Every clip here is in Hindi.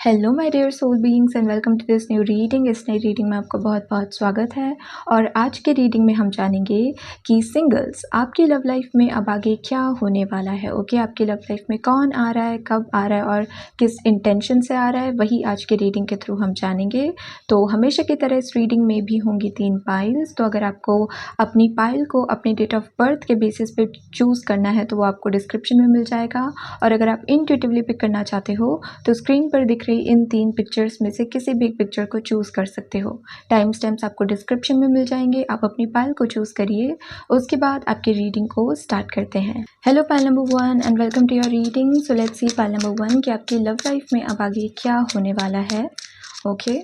Hello my dear soul beings and welcome to this new reading. इस नई रीडिंग में आपका बहुत बहुत स्वागत है। और आज के रीडिंग में हम जानेंगे कि सिंगल्स आपकी लव लाइफ में अब आगे क्या होने वाला है। ओके, आपकी लव लाइफ में कौन आ रहा है, कब आ रहा है और किस इंटेंशन से आ रहा है, वही आज के रीडिंग के थ्रू हम जानेंगे। तो हमेशा की तरह इस रीडिंग में भी होंगी 3 पाइल्स। तो अगर आपको अपनी पाइल को अपनी डेट ऑफ बर्थ के बेसिस पे चूज़ करना है तो वो आपको डिस्क्रिप्शन में मिल जाएगा। और अगर आप इंट्यूटिवली पिक करना चाहते हो तो स्क्रीन पर दिख इन 3 पिक्चर्स में से किसी भी एक पिक्चर को चूज कर सकते हो। टाइम स्टैम्प्स आपको डिस्क्रिप्शन में मिल जाएंगे। आप अपनी पाइल को चूज करिए, उसके बाद आपकी रीडिंग को स्टार्ट करते हैं। Hello pile number 1 and welcome to your reading. So let's see pile number 1 कि आपकी लव लाइफ में अब आगे क्या होने वाला है। ओके,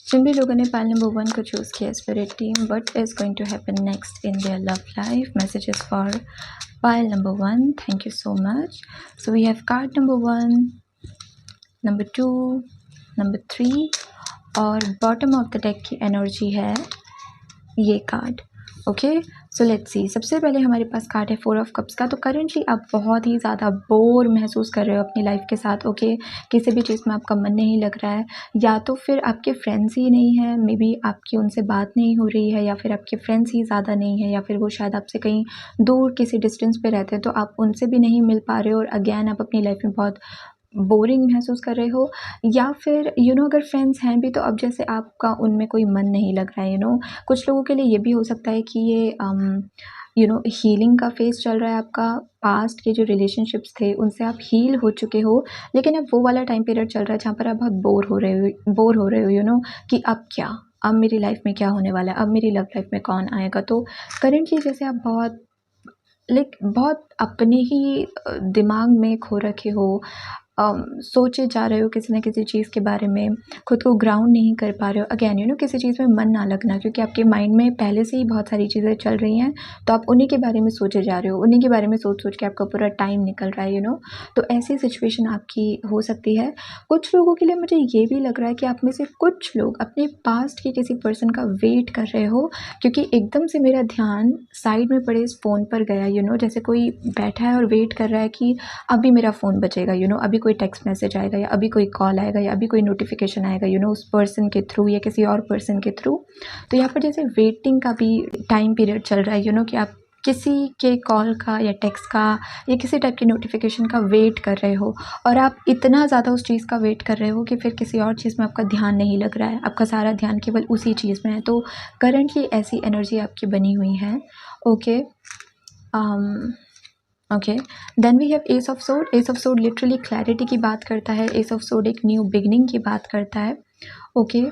जिन भी लोगों ने पाइल नंबर 1 को चूज किया, spirit team, what is going to happen next in their love life. Messages for pile number 1, thank you so much. So we have card number 1, number 2, number 3 और बॉटम ऑफ द डेक की एनर्जी है ये card. Okay, so let's see. सबसे पहले हमारे पास कार्ड है 4 ऑफ कप्स का। तो करेंटली आप बहुत ही ज़्यादा बोर महसूस कर रहे हो अपनी लाइफ के साथ। ओके, किसी भी चीज़ में आपका मन नहीं लग रहा है, या तो फिर आपके फ्रेंड्स ही नहीं है, मे बी आपकी उनसे बात नहीं हो रही है, या फिर आपके फ्रेंड्स ही ज़्यादा नहीं है, या फिर वो शायद आपसे कहीं दूर किसी डिस्टेंस पे रहते हैं तो आप उनसे भी नहीं मिल पा रहे हो। और अगेन आप अपनी लाइफ में बहुत बोरिंग महसूस कर रहे हो, या फिर अगर फ्रेंड्स हैं भी तो अब जैसे आपका उनमें कोई मन नहीं लग रहा है। कुछ लोगों के लिए ये भी हो सकता है कि ये हीलिंग का फेज़ चल रहा है आपका। पास्ट के जो रिलेशनशिप्स थे उनसे आप हील हो चुके हो, लेकिन अब वो वाला टाइम पीरियड चल रहा है जहाँ पर आप बहुत बोर हो रहे हो कि अब क्या, अब मेरी लाइफ में क्या होने वाला है, अब मेरी लव लाइफ में कौन आएगा। तो करेंटली जैसे आप बहुत अपने ही दिमाग में खो रखे हो, सोचे जा रहे हो किसी न किसी चीज़ के बारे में, खुद को ग्राउंड नहीं कर पा रहे हो। अगेन किसी चीज़ में मन ना लगना, क्योंकि आपके माइंड में पहले से ही बहुत सारी चीज़ें चल रही हैं, तो आप उन्हीं के बारे में सोचे जा रहे हो, उन्हीं के बारे में सोच के आपका पूरा टाइम निकल रहा है। तो ऐसी सिचुएशन आपकी हो सकती है। कुछ लोगों के लिए मुझे ये भी लग रहा है कि आप में से कुछ लोग अपने पास्ट के किसी पर्सन का वेट कर रहे हो, क्योंकि एकदम से मेरा ध्यान साइड में पड़े इस फ़ोन पर गया। जैसे कोई बैठा है और वेट कर रहा है कि अभी मेरा फ़ोन बजेगा, अभी कोई टेक्स्ट मैसेज आएगा, या अभी कोई कॉल आएगा, या अभी कोई नोटिफिकेशन आएगा उस पर्सन के थ्रू या किसी और पर्सन के थ्रू। तो यहाँ पर जैसे वेटिंग का भी टाइम पीरियड चल रहा है कि आप किसी के कॉल का या टेक्स्ट का या किसी टाइप की नोटिफिकेशन का वेट कर रहे हो, और आप इतना ज़्यादा उस चीज़ का वेट कर रहे हो कि फिर किसी और चीज़ में आपका ध्यान नहीं लग रहा है, आपका सारा ध्यान केवल उसी चीज़ में है। तो करंटली ऐसी एनर्जी आपकी बनी हुई है। Okay, okay, then we have ace of sword. Ace of sword literally clarity की बात करता है। एस ऑफ सोर्ड एक न्यू बिगनिंग की बात करता है। ओके,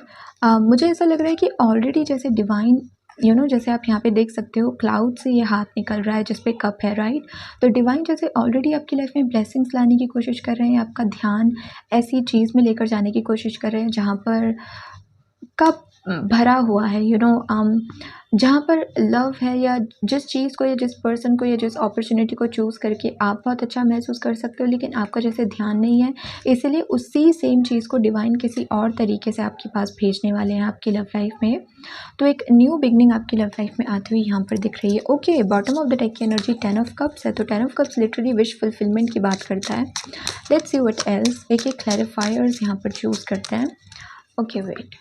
मुझे ऐसा लग रहा है कि ऑलरेडी जैसे डिवाइन जैसे आप यहाँ पे देख सकते हो, क्लाउड से ये हाथ निकल रहा है जिस पे कप है, राइट। तो डिवाइन जैसे ऑलरेडी आपकी लाइफ में ब्लेसिंग्स लाने की कोशिश कर रहे हैं, आपका ध्यान ऐसी चीज़ में लेकर जाने की कोशिश कर रहे हैं जहाँ पर कप भरा हुआ है, जहाँ पर लव है, या जिस चीज़ को या जिस पर्सन को या जिस अपॉर्चुनिटी को चूज़ करके आप बहुत अच्छा महसूस कर सकते हो, लेकिन आपका जैसे ध्यान नहीं है, इसलिए उसी सेम चीज़ को डिवाइन किसी और तरीके से आपके पास भेजने वाले हैं आपकी लव लाइफ में। तो एक न्यू बिगनिंग आपकी लव लाइफ में आती हुई यहाँ पर दिख रही है। Okay, bottom of the deck की एनर्जी 10 ऑफ कप्स है। तो 10 of cups literally wish fulfilment की बात करता है। Let's see what else. एक क्लैरिफायर्स यहाँ पर चूज़ करते हैं। ओके वेट,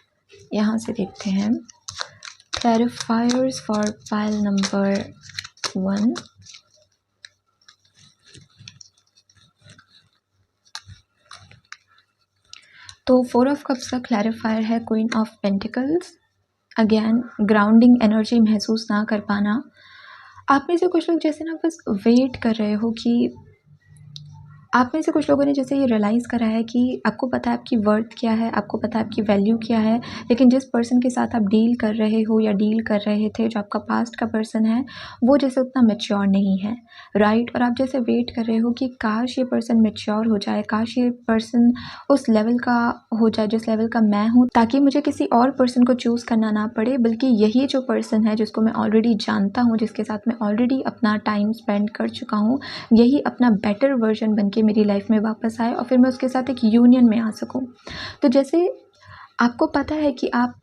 यहाँ से देखते हैं क्लैरिफायर्स फॉर पाइल नंबर 1। तो 4 ऑफ कप्स का क्लैरिफायर है queen of pentacles. Again grounding energy महसूस ना कर पाना। आप में से कुछ लोग जैसे ना बस वेट कर रहे हो कि आप में से कुछ लोगों ने जैसे ये रियलाइज़ करा है कि आपको पता है आपकी वर्थ क्या है, आपको पता है आपकी वैल्यू क्या है, लेकिन जिस पर्सन के साथ आप डील कर रहे हो या डील कर रहे थे, जो आपका पास्ट का पर्सन है, वो जैसे उतना मैच्योर नहीं है, राइट। और आप जैसे वेट कर रहे हो कि काश ये पर्सन मैच्योर हो जाए, काश ये पर्सन उस लेवल का हो जाए जिस लेवल का मैं हूँ, ताकि मुझे किसी और पर्सन को चूज़ करना ना पड़े, बल्कि यही जो पर्सन है जिसको मैं ऑलरेडी जानता हूँ, जिसके साथ मैं ऑलरेडी अपना टाइम स्पेंड कर चुका हूँ, यही अपना बेटर वर्जन बन के मेरी लाइफ में वापस आए और फिर मैं उसके साथ एक यूनियन में आ सकूं। तो जैसे आपको पता है कि आप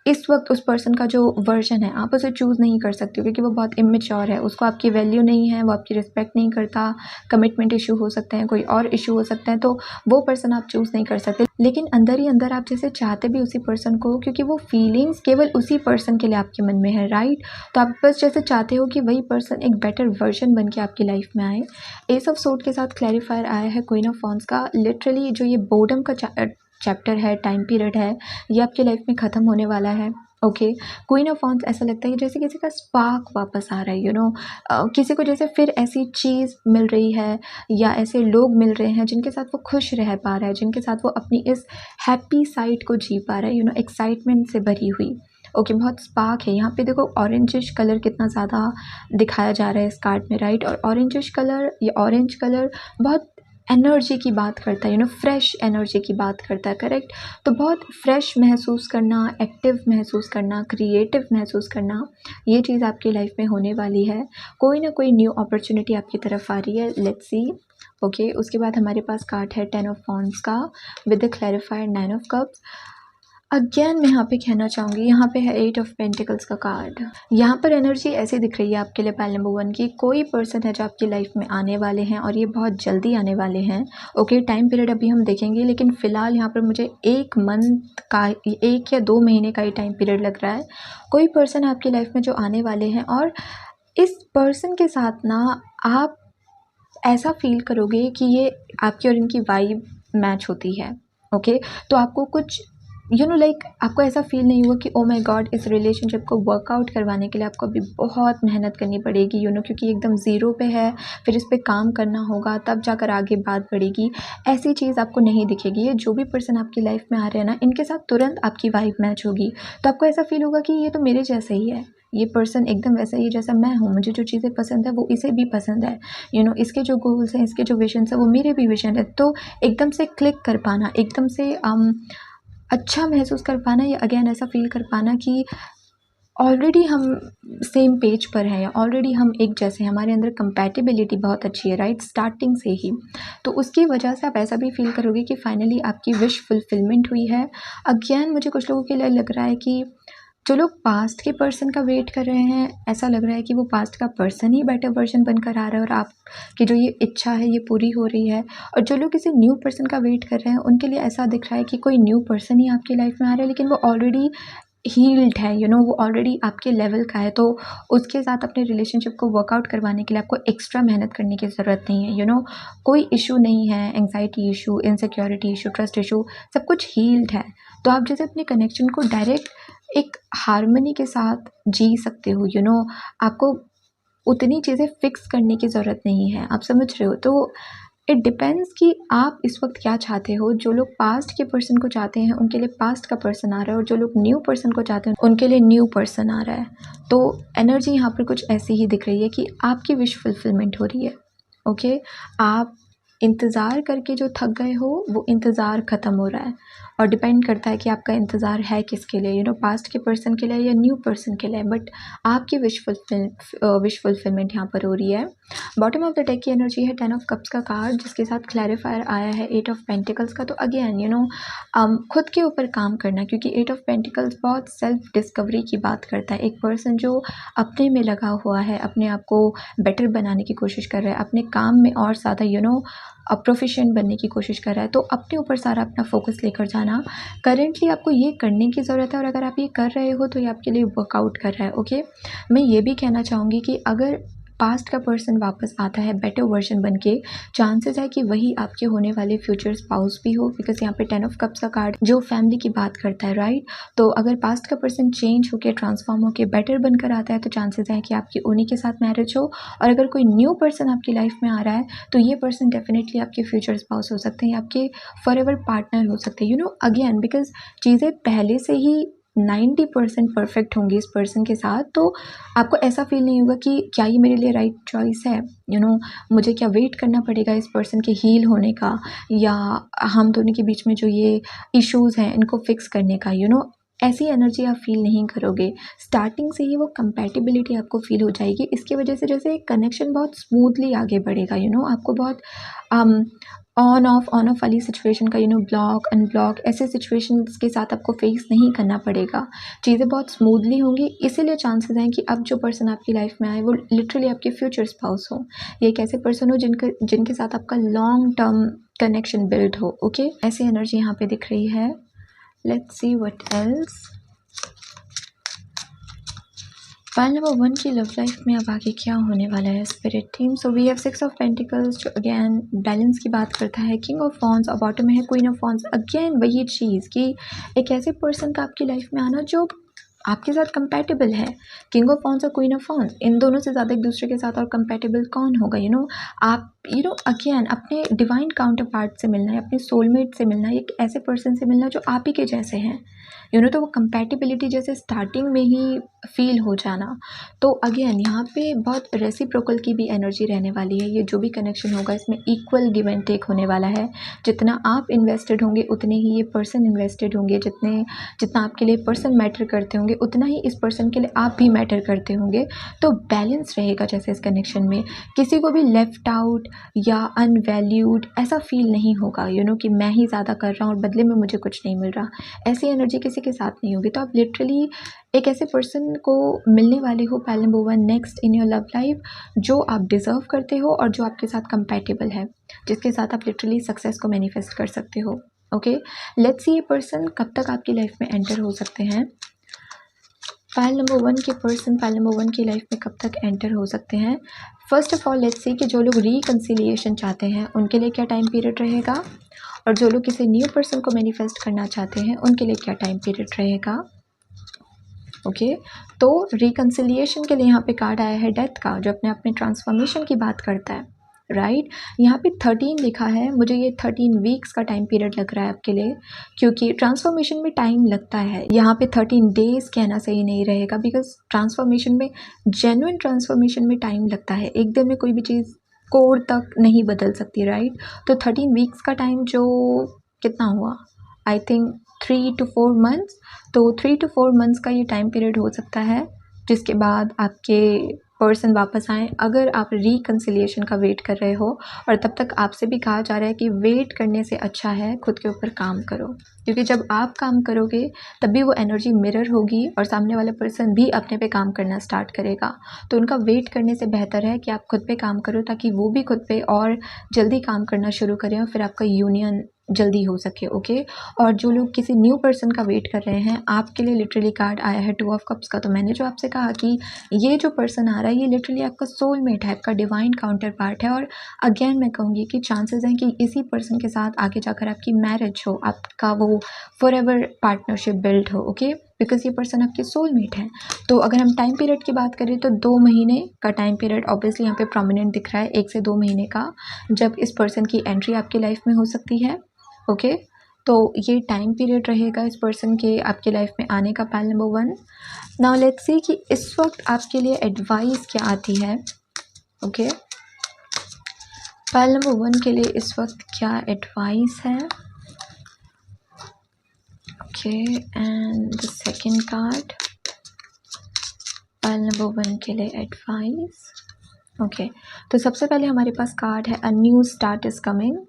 इस वक्त उस पर्सन का जो वर्जन है आप उसे चूज़ नहीं कर सकते हो, क्योंकि वो बहुत इमेच्योर है, उसको आपकी वैल्यू नहीं है, वो आपकी रिस्पेक्ट नहीं करता, कमिटमेंट इशू हो सकते हैं, कोई और इशू हो सकते हैं, तो वो पर्सन आप चूज़ नहीं कर सकते। लेकिन अंदर ही अंदर आप जैसे चाहते भी उसी पर्सन को, क्योंकि वो फीलिंग्स केवल उसी पर्सन के लिए आपके मन में है, राइट। तो आप बस जैसे चाहते हो कि वही पर्सन एक बेटर वर्जन बन के आपकी लाइफ में आए। एस ऑफ सोर्ड के साथ क्लैरिफायर आया है क्वीन ऑफ वॉन्ड्स का। लिटरली जो ये बोर्डम का चैप्टर है, टाइम पीरियड है, ये आपकी लाइफ में ख़त्म होने वाला है। ओके, क्वीन ऑफ वॉन्ड्स ऐसा लगता है कि जैसे किसी का स्पार्क वापस आ रहा है, किसी को जैसे फिर ऐसी चीज़ मिल रही है या ऐसे लोग मिल रहे हैं जिनके साथ वो खुश रह पा रहा है, जिनके साथ वो अपनी इस हैप्पी साइड को जी पा रहा है, एक्साइटमेंट से भरी हुई। ओके, बहुत स्पार्क है यहाँ पे। देखो ऑरेंजिश कलर कितना ज़्यादा दिखाया जा रहा है इस कार्ड में, राइट। और ऑरेंजिश कलर, ये ऑरेंज कलर बहुत एनर्जी की बात करता है, फ्रेश एनर्जी की बात करता है, करेक्ट। तो बहुत फ्रेश महसूस करना, एक्टिव महसूस करना, क्रिएटिव महसूस करना, ये चीज़ आपकी लाइफ में होने वाली है। कोई ना कोई न्यू अपॉर्चुनिटी आपकी तरफ आ रही है, लेट्स सी। ओके, उसके बाद हमारे पास कार्ड है 10 ऑफ वॉन्ड्स का with the clarifier 9 of cups. Again मैं यहाँ पे कहना चाहूँगी, यहाँ पे है 8 ऑफ पेंटिकल्स का कार्ड। यहाँ पर एनर्जी ऐसी दिख रही है आपके लिए पाइल नंबर 1 की, कोई पर्सन है जो आपकी लाइफ में आने वाले हैं और ये बहुत जल्दी आने वाले हैं। ओके, टाइम पीरियड अभी हम देखेंगे, लेकिन फ़िलहाल यहाँ पर मुझे 1 मंथ का, 1 या 2 महीने का ही टाइम पीरियड लग रहा है। कोई पर्सन आपकी लाइफ में जो आने वाले हैं, और इस पर्सन के साथ ना आप ऐसा फील करोगे कि ये आपकी और इनकी वाइब मैच होती है। ओके, तो आपको कुछ लाइक आपको ऐसा फील नहीं हुआ कि ओ माय गॉड, इस रिलेशनशिप को वर्कआउट करवाने के लिए आपको अभी बहुत मेहनत करनी पड़ेगी, क्योंकि एकदम ज़ीरो पे है, फिर इस पे काम करना होगा, तब जाकर आगे बात बढ़ेगी। ऐसी चीज़ आपको नहीं दिखेगी। ये जो भी पर्सन आपकी लाइफ में आ रहे हैं ना, इनके साथ तुरंत आपकी वाइब मैच होगी, तो आपको ऐसा फील होगा कि ये तो मेरे जैसे ही है, ये पर्सन एकदम वैसा ही जैसा मैं हूँ, मुझे जो चीज़ें पसंद है वो इसे भी पसंद है, इसके जो गोल्स हैं, इसके जो विजन्स है वो मेरे भी विजन है। तो एकदम से क्लिक कर पाना, एकदम से अच्छा महसूस कर पाना, या अगेन ऐसा फील कर पाना कि ऑलरेडी हम सेम पेज पर हैं, या ऑलरेडी हम एक जैसे हैं, हमारे अंदर कंपैटिबिलिटी बहुत अच्छी है, राइट, स्टार्टिंग से ही। तो उसकी वजह से आप ऐसा भी फील करोगे कि फाइनली आपकी विश फुलफिलमेंट हुई है। अगेन मुझे कुछ लोगों के लिए लग रहा है कि जो लोग पास्ट के पर्सन का वेट कर रहे हैं, ऐसा लग रहा है कि वो पास्ट का पर्सन ही बेटर वर्जन बनकर आ रहा है और आपकी जो ये इच्छा है ये पूरी हो रही है। और जो लोग किसी न्यू पर्सन का वेट कर रहे हैं, उनके लिए ऐसा दिख रहा है कि कोई न्यू पर्सन ही आपकी लाइफ में आ रहा है, लेकिन वो ऑलरेडी हील्ड है, वो ऑलरेडी आपके लेवल का है, तो उसके साथ अपने रिलेशनशिप को वर्कआउट करवाने के लिए आपको एक्स्ट्रा मेहनत करने की ज़रूरत नहीं है। कोई इशू नहीं है, anxiety issue, insecurity issue, trust issue, सब कुछ हील्ड है। तो आप जैसे अपने कनेक्शन को डायरेक्ट एक हार्मनी के साथ जी सकते हो। आपको उतनी चीज़ें फिक्स करने की ज़रूरत नहीं है, आप समझ रहे हो। तो इट डिपेंड्स कि आप इस वक्त क्या चाहते हो। जो लोग पास्ट के पर्सन को चाहते हैं उनके लिए पास्ट का पर्सन आ रहा है, और जो लोग न्यू पर्सन को चाहते हैं उनके लिए न्यू पर्सन आ रहा है। तो एनर्जी यहाँ पर कुछ ऐसी ही दिख रही है कि आपकी विश फुलफिलमेंट हो रही है। ओके, आप इंतज़ार करके जो थक गए हो वो इंतज़ार ख़त्म हो रहा है, और डिपेंड करता है कि आपका इंतज़ार है किसके लिए, पास्ट के पर्सन के लिए या न्यू पर्सन के लिए, बट आपकी विश फुलफिलमेंट यहाँ पर हो रही है। बॉटम ऑफ द डेक की एनर्जी है 10 ऑफ कप्स का कार्ड, जिसके साथ क्लैरिफायर आया है 8 ऑफ पेंटिकल्स का। तो अगेन खुद के ऊपर काम करना, क्योंकि 8 ऑफ पेंटिकल्स बहुत सेल्फ डिस्कवरी की बात करता है। एक पर्सन जो अपने में लगा हुआ है, अपने आप को बेटर बनाने की कोशिश कर रहा है, अपने काम में और ज़्यादा प्रोफिशिएंट बनने की कोशिश कर रहा है, तो अपने ऊपर सारा अपना फोकस लेकर जाना करेंटली आपको ये करने की ज़रूरत है। और अगर आप ये कर रहे हो तो ये आपके लिए वर्कआउट कर रहा है। ओके, मैं ये भी कहना चाहूँगी कि अगर पास्ट का पर्सन वापस आता है बेटर वर्जन बन के, चांसेस है कि वही आपके होने वाले फ्यूचर स्पाउस भी हो, बिकॉज यहाँ पे 10 ऑफ कप्स का कार्ड जो फैमिली की बात करता है, राइट। तो अगर पास्ट का पर्सन चेंज होकर, ट्रांसफॉर्म होकर बेटर बनकर आता है, तो चांसेस हैं कि आपकी उन्हीं के साथ मैरिज हो। और अगर कोई न्यू पर्सन आपकी लाइफ में आ रहा है, तो ये पर्सन डेफिनेटली आपके फ्यूचर स्पाउस हो सकते हैं, आपके फॉरएवर पार्टनर हो सकते हैं। अगेन बिकॉज चीज़ें पहले से ही 90% परफेक्ट होंगी इस पर्सन के साथ, तो आपको ऐसा फील नहीं होगा कि क्या ये मेरे लिए राइट चॉइस है, मुझे क्या वेट करना पड़ेगा इस पर्सन के हील होने का, या हम दोनों के बीच में जो ये इश्यूज़ हैं इनको फिक्स करने का। ऐसी एनर्जी आप फील नहीं करोगे। स्टार्टिंग से ही वो कंपैटिबिलिटी आपको फील हो जाएगी। इसकी वजह से जैसे कनेक्शन बहुत स्मूथली आगे बढ़ेगा। आपको बहुत ऑन ऑफ वाली सिचुएशन का ब्लॉक अनब्लॉक ऐसे सिचुएशंस के साथ आपको फेस नहीं करना पड़ेगा। चीज़ें बहुत स्मूथली होंगी, इसीलिए चांसेस हैं कि अब जो पर्सन आपकी लाइफ में आए वो लिटरली आपके फ्यूचर स्पाउस हो। ये एक ऐसे पर्सन हो जिनके साथ आपका लॉन्ग टर्म कनेक्शन बिल्ड हो। ओके, ऐसी एनर्जी यहाँ पे दिख रही है। Let's see what else. File number 1 की लव लाइफ में अब आगे क्या होने वाला है spirit team. So we have 6 of pentacles जो अगेन बैलेंस की बात करता है। किंग ऑफ वॉन्ड्स और बॉटम में है क्वीन ऑफ वॉन्ड्स। अगेन वही चीज़ कि एक ऐसे पर्सन का आपकी लाइफ में आना जो आपके साथ कंपैटिबल है। किंग ऑफ वॉन्ड्स और क्वीन ऑफ वॉन्ड्स, इन दोनों से ज़्यादा एक दूसरे के साथ और कंपैटिबल कौन होगा। आप अगेन अपने डिवाइन काउंटर पार्ट से मिलना है, अपने सोलमेट से मिलना है, एक ऐसे पर्सन से मिलना जो आप ही के जैसे हैं। तो वो कंपैटिबिलिटी जैसे स्टार्टिंग में ही फील हो जाना। तो अगेन यहाँ पे बहुत रेसिप्रोकल की भी एनर्जी रहने वाली है। ये जो भी कनेक्शन होगा इसमें इक्वल गिव एंड टेक होने वाला है। जितना आप इन्वेस्टेड होंगे उतने ही ये पर्सन इन्वेस्टेड होंगे। जितना आपके लिए पर्सन मैटर करते होंगे उतना ही इस पर्सन के लिए आप भी मैटर करते होंगे। तो बैलेंस रहेगा जैसे इस कनेक्शन में। किसी को भी लेफ्ट आउट या अनवैल्यूड ऐसा फील नहीं होगा कि मैं ही ज़्यादा कर रहा हूँ और बदले में मुझे कुछ नहीं मिल रहा। ऐसी एनर्जी किसी के साथ नहीं होगी। तो आप लिटरली एक ऐसे पर्सन को मिलने वाले हो pile number 1 next in your love life जो आप डिज़र्व करते हो और जो आपके साथ कंपैटिबल है, जिसके साथ आप लिटरली सक्सेस को मैनिफेस्ट कर सकते हो। ओके, लेट्स सी ये पर्सन कब तक आपकी लाइफ में एंटर हो सकते हैं। पाइल नंबर 1 के पर्सन पाइल नंबर 1 की लाइफ में कब तक एंटर हो सकते हैं। First of all let's see कि जो लोग रिकन्सिलिएशन चाहते हैं उनके लिए क्या टाइम पीरियड रहेगा, और जो लोग किसी न्यू पर्सन को मैनिफेस्ट करना चाहते हैं उनके लिए क्या टाइम पीरियड रहेगा। ओके, तो रिकन्सिलिएशन के लिए यहाँ पे कार्ड आया है डेथ का, जो अपने अपने ट्रांसफॉर्मेशन की बात करता है। राइट, यहाँ पे 13 लिखा है। मुझे ये 13 वीक्स का टाइम पीरियड लग रहा है आपके लिए, क्योंकि ट्रांसफॉर्मेशन में टाइम लगता है। यहाँ पे 13 डेज कहना सही नहीं रहेगा, बिकॉज ट्रांसफॉर्मेशन में जेन्युइन ट्रांसफॉर्मेशन में टाइम लगता है। एक दिन में कोई भी चीज़ कोर तक नहीं बदल सकती। राइट, तो 13 वीक्स का टाइम जो कितना हुआ, आई थिंक 3 to 4 मंथ्स। तो 3 to 4 मंथ्स का ये टाइम पीरियड हो सकता है, जिसके बाद आपके पर्सन वापस आएँ। अगर आप रिकन्सिलिएशन का वेट कर रहे हो, और तब तक आपसे भी कहा जा रहा है कि वेट करने से अच्छा है खुद के ऊपर काम करो, क्योंकि जब आप काम करोगे तभी वो एनर्जी मिरर होगी और सामने वाला पर्सन भी अपने पे काम करना स्टार्ट करेगा। तो उनका वेट करने से बेहतर है कि आप खुद पे काम करो, ताकि वो भी खुद पे और जल्दी काम करना शुरू करें और फिर आपका यूनियन जल्दी हो सके। ओके, और जो लोग किसी न्यू पर्सन का वेट कर रहे हैं, आपके लिए लिटरली कार्ड आया है 2 ऑफ कप्स का। तो मैंने जो आपसे कहा कि ये जो पर्सन आ रहा है ये लिटरली आपका सोलमेट है, आपका डिवाइन काउंटर पार्ट है। और अगेन मैं कहूँगी कि चांसेस हैं कि इसी पर्सन के साथ आगे जाकर आपकी मैरिज हो, आपका वो फॉरएवर पार्टनरशिप बिल्ड हो। ओके, बिकॉज ये पर्सन आपके सोलमेट हैं। तो अगर हम टाइम पीरियड की बात करें तो 2 महीने का टाइम पीरियड ऑब्वियसली यहाँ पे प्रोमिनेंट दिख रहा है, 1 से 2 महीने का, जब इस पर्सन की एंट्री आपकी लाइफ में हो सकती है। ओके, तो ये टाइम पीरियड रहेगा इस पर्सन के आपके लाइफ में आने का। Pile number 1, now let's see कि इस वक्त आपके लिए एडवाइस क्या आती है। ओके, पाइल नंबर 1 के लिए इस वक्त क्या एडवाइस है। Okay, and the second card, pile number 1 के लिए एडवाइस। ओके, तो सबसे पहले हमारे पास कार्ड है a new start is coming.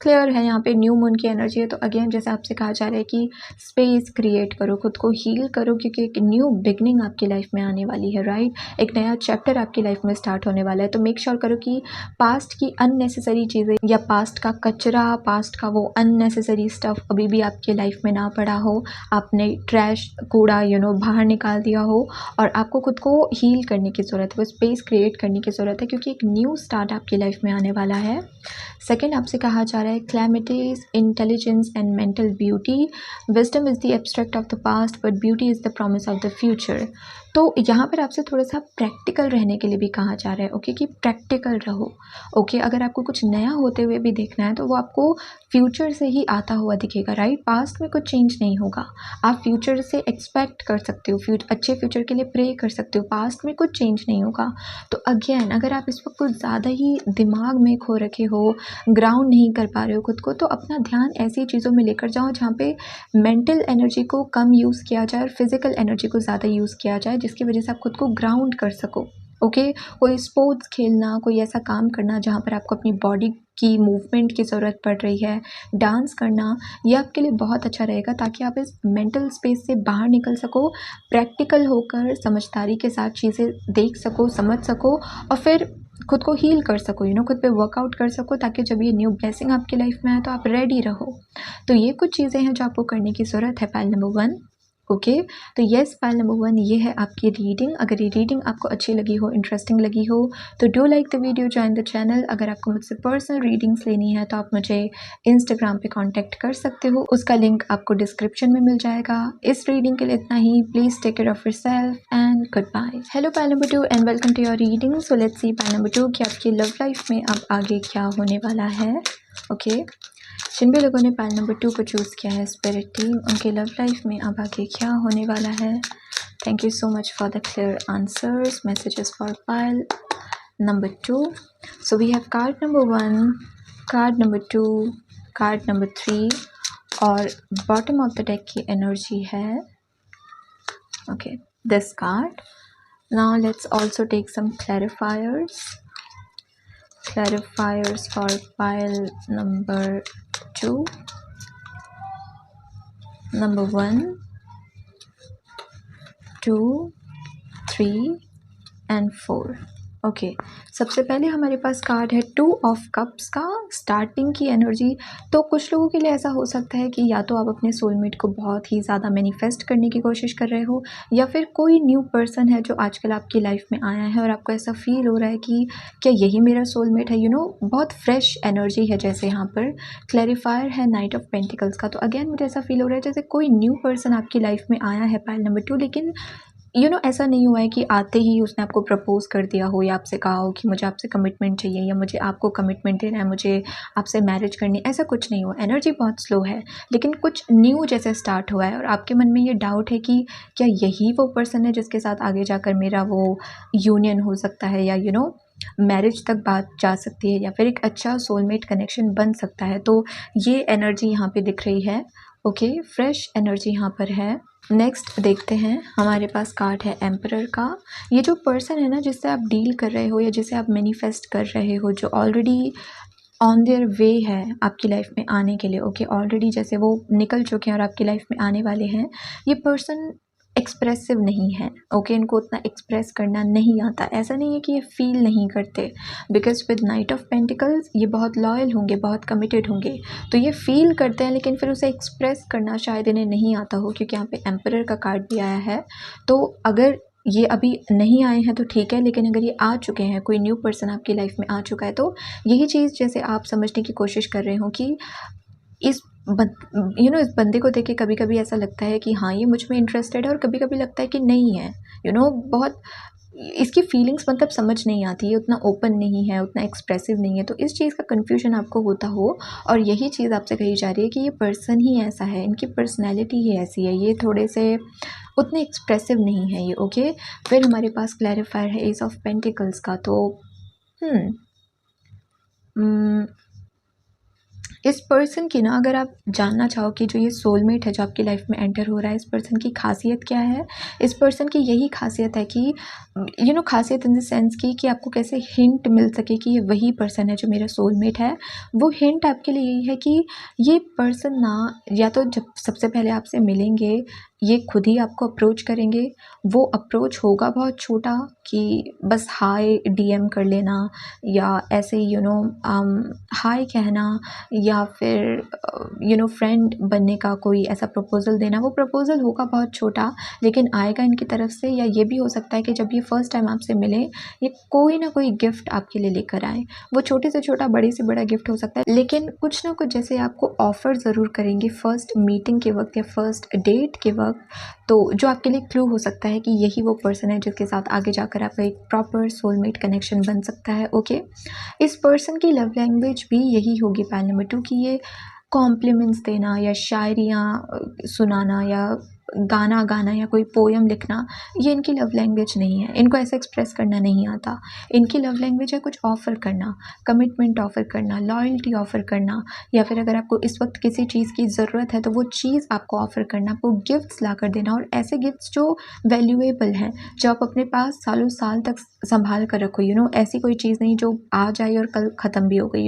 Clear है, यहाँ पे न्यू मून की एनर्जी है। तो अगेन जैसे आपसे कहा जा रहा है कि स्पेस क्रिएट करो, खुद को हील करो, क्योंकि एक न्यू बिगनिंग आपकी लाइफ में आने वाली है। राइट, एक नया चैप्टर आपकी लाइफ में स्टार्ट होने वाला है। तो मेक श्योर करो कि पास्ट की अननेसेसरी चीज़ें या पास्ट का कचरा, पास्ट का वो अननेसेसरी स्टफ अभी भी आपके लाइफ में ना पड़ा हो। आपने ट्रैश कूड़ा बाहर निकाल दिया हो, और आपको खुद को हील करने की ज़रूरत है, वो स्पेस क्रिएट करने की ज़रूरत है, क्योंकि एक न्यू स्टार्ट आपकी लाइफ में आने वाला है। सेकेंड आपसे कहा जा रहा है calamities, intelligence and mental beauty. Wisdom is the abstract of the past but beauty is the promise of the future. तो यहाँ पर आपसे थोड़ा सा प्रैक्टिकल रहने के लिए भी कहा जा रहा है। ओके, कि प्रैक्टिकल रहो। ओके, अगर आपको कुछ नया होते हुए भी देखना है तो वो आपको फ्यूचर से ही आता हुआ दिखेगा। राइट, पास्ट में कुछ चेंज नहीं होगा, आप फ्यूचर से एक्सपेक्ट कर सकते हो, अच्छे फ्यूचर के लिए प्रे कर सकते हो, पास्ट में कुछ चेंज नहीं होगा। तो अगेन अगर आप इस वक्त कुछ ज़्यादा ही दिमाग में खो रखे हो, ग्राउंड नहीं कर पा रहे हो खुद को, तो अपना ध्यान ऐसी चीज़ों में लेकर जाओ जहाँ पे मेंटल एनर्जी को कम यूज़ किया जाए और फिजिकल एनर्जी को ज़्यादा यूज़ किया जाए, जिसकी वजह से आप खुद को ग्राउंड कर सको। ओके। कोई स्पोर्ट्स खेलना, कोई ऐसा काम करना जहाँ पर आपको अपनी बॉडी की मूवमेंट की ज़रूरत पड़ रही है, डांस करना, ये आपके लिए बहुत अच्छा रहेगा ताकि आप इस मेंटल स्पेस से बाहर निकल सको, प्रैक्टिकल होकर समझदारी के साथ चीज़ें देख सको, समझ सको और फिर खुद को हील कर सको, खुद पे वर्कआउट कर सको ताकि जब ये न्यू ब्लेसिंग आपकी लाइफ में आए तो आप रेडी रहो। तो ये कुछ चीज़ें हैं जो आपको करने की ज़रूरत है पाइल नंबर 1। ओके। तो येस, पाइल नंबर 1 ये है आपकी रीडिंग। अगर ये रीडिंग आपको अच्छी लगी हो, इंटरेस्टिंग लगी हो तो do like the video, join the channel. अगर आपको मुझसे पर्सनल रीडिंग्स लेनी है तो आप मुझे इंस्टाग्राम पे कांटेक्ट कर सकते हो, उसका लिंक आपको डिस्क्रिप्शन में मिल जाएगा। इस रीडिंग के लिए इतना ही। Please take care of yourself and goodbye. Hello pile number 2 and welcome to your reading. So let's see pile number 2 कि आपकी लव लाइफ में अब आगे क्या होने वाला है। ओके। जिन भी लोगों ने पाइल नंबर 2 को चूज़ किया है स्पिरिट टीम, उनके लव लाइफ में अब आगे क्या होने वाला है। Thank you so much for the clear answers, messages for pile number 2। So we have card number 1, card number 2, card number 3 और बॉटम ऑफ द डेक की एनर्जी है okay this card. Now let's also take some clarifiers for pile number 2, number 1, 2, 3 and 4। Okay. सबसे पहले हमारे पास कार्ड है 2 ऑफ कप्स का, स्टार्टिंग की एनर्जी। तो कुछ लोगों के लिए ऐसा हो सकता है कि या तो आप अपने सोलमेट को बहुत ही ज़्यादा मैनिफेस्ट करने की कोशिश कर रहे हो, या फिर कोई न्यू पर्सन है जो आजकल आपकी लाइफ में आया है और आपको ऐसा फील हो रहा है कि क्या यही मेरा सोलमेट है। बहुत फ्रेश एनर्जी है। जैसे यहाँ पर क्लैरिफायर है नाइट ऑफ पेंटिकल्स का, तो अगेन मुझे ऐसा फील हो रहा है जैसे कोई न्यू पर्सन आपकी लाइफ में आया है पाइल नंबर 2, लेकिन ऐसा नहीं हुआ है कि आते ही उसने आपको प्रपोज़ कर दिया हो या आपसे कहा हो कि मुझे आपसे कमिटमेंट चाहिए या मुझे आपको कमिटमेंट देना है, मुझे आपसे मैरिज करनी है। ऐसा कुछ नहीं हुआ। एनर्जी बहुत स्लो है, लेकिन कुछ न्यू जैसे स्टार्ट हुआ है और आपके मन में ये डाउट है कि क्या यही वो पर्सन है जिसके साथ आगे जाकर मेरा वो यूनियन हो सकता है, या मैरिज तक बात जा सकती है, या फिर एक अच्छा सोलमेट कनेक्शन बन सकता है। तो ये एनर्जी यहाँ पे दिख रही है। ओके, फ्रेश एनर्जी यहाँ पर है। नेक्स्ट देखते हैं, हमारे पास कार्ड है एम्परर का। ये जो पर्सन है ना जिससे आप डील कर रहे हो या जिसे आप मैनिफेस्ट कर रहे हो, जो ऑलरेडी ऑन देयर वे है आपकी लाइफ में आने के लिए। ओके, ऑलरेडी जैसे वो निकल चुके हैं और आपकी लाइफ में आने वाले हैं। ये पर्सन एक्सप्रेसिव नहीं है। ओके, इनको उतना एक्सप्रेस करना नहीं आता। ऐसा नहीं है कि ये फील नहीं करते, because with night of pentacles ये बहुत लॉयल होंगे, बहुत कमिटेड होंगे, तो ये फील करते हैं, लेकिन फिर उसे एक्सप्रेस करना शायद इन्हें नहीं आता हो, क्योंकि यहाँ पे एम्परर का कार्ड भी आया है। तो अगर ये अभी नहीं आए हैं तो ठीक है, लेकिन अगर ये आ चुके हैं, कोई न्यू पर्सन आपकी लाइफ में आ चुका है, तो यही चीज़ जैसे आप समझने की कोशिश कर रहे हो कि इस इस बंदे को देख के कभी कभी ऐसा लगता है कि हाँ ये मुझ में इंटरेस्टेड है, और कभी कभी लगता है कि नहीं है। बहुत इसकी फीलिंग्स मतलब समझ नहीं आती है, उतना ओपन नहीं है, उतना एक्सप्रेसिव नहीं है। तो इस चीज़ का कन्फ्यूजन आपको होता हो, और यही चीज़ आपसे कही जा रही है कि ये पर्सन ही ऐसा है, इनकी पर्सनैलिटी ही ऐसी है, ये थोड़े से उतने एक्सप्रेसिव नहीं है ये। ओके, फिर हमारे पास क्लैरिफायर है एस ऑफ पेंटिकल्स का। तो इस पर्सन की ना, अगर आप जानना चाहो कि जो ये सोलमेट है जो आपकी लाइफ में एंटर हो रहा है, इस पर्सन की खासियत क्या है, इस पर्सन की यही खासियत है कि खासियत इन द सेंस कि आपको कैसे हिंट मिल सके कि ये वही पर्सन है जो मेरा सोलमेट है। वो हिंट आपके लिए यही है कि ये पर्सन ना, या तो जब सबसे पहले आपसे मिलेंगे ये खुद ही आपको अप्रोच करेंगे। वो अप्रोच होगा बहुत छोटा कि बस हाय डीएम कर लेना, या ऐसे हाय कहना, या फिर फ्रेंड बनने का कोई ऐसा प्रपोज़ल देना। वो प्रपोज़ल होगा बहुत छोटा, लेकिन आएगा इनकी तरफ से। या ये भी हो सकता है कि जब ये फ़र्स्ट टाइम आपसे मिले, ये कोई ना कोई गिफ्ट आपके लिए लेकर आए। वो छोटे से छोटा, बड़े से बड़ा गिफ्ट हो सकता है, लेकिन कुछ ना कुछ जैसे आपको ऑफ़र ज़रूर करेंगे फर्स्ट मीटिंग के वक्त या फर्स्ट डेट के वक्त। तो जो आपके लिए क्लू हो सकता है कि यही वो पर्सन है जिसके साथ आगे जाकर आपका एक प्रॉपर सोलमेट कनेक्शन बन सकता है। ओके, इस पर्सन की लव लैंग्वेज भी यही होगी पाइल नंबर 2 की ये कॉम्प्लीमेंट्स देना, या शायरियाँ सुनाना, या गाना गाना या कोई पोयम लिखना, ये इनकी लव लैंग्वेज नहीं है। इनको ऐसे एक्सप्रेस करना नहीं आता। इनकी लव लैंग्वेज है कुछ ऑफ़र करना, कमिटमेंट ऑफ़र करना, लॉयल्टी ऑफ़र करना, या फिर अगर आपको इस वक्त किसी चीज़ की ज़रूरत है तो वो चीज़ आपको ऑफ़र करना, आपको गिफ्ट्स ला कर देना, और ऐसे गिफ्ट्स जो वैल्यूएबल हैं, जो आप अपने पास सालों साल तक संभाल कर रखो। ऐसी कोई चीज़ नहीं जो आ जाए और कल ख़त्म भी हो गई।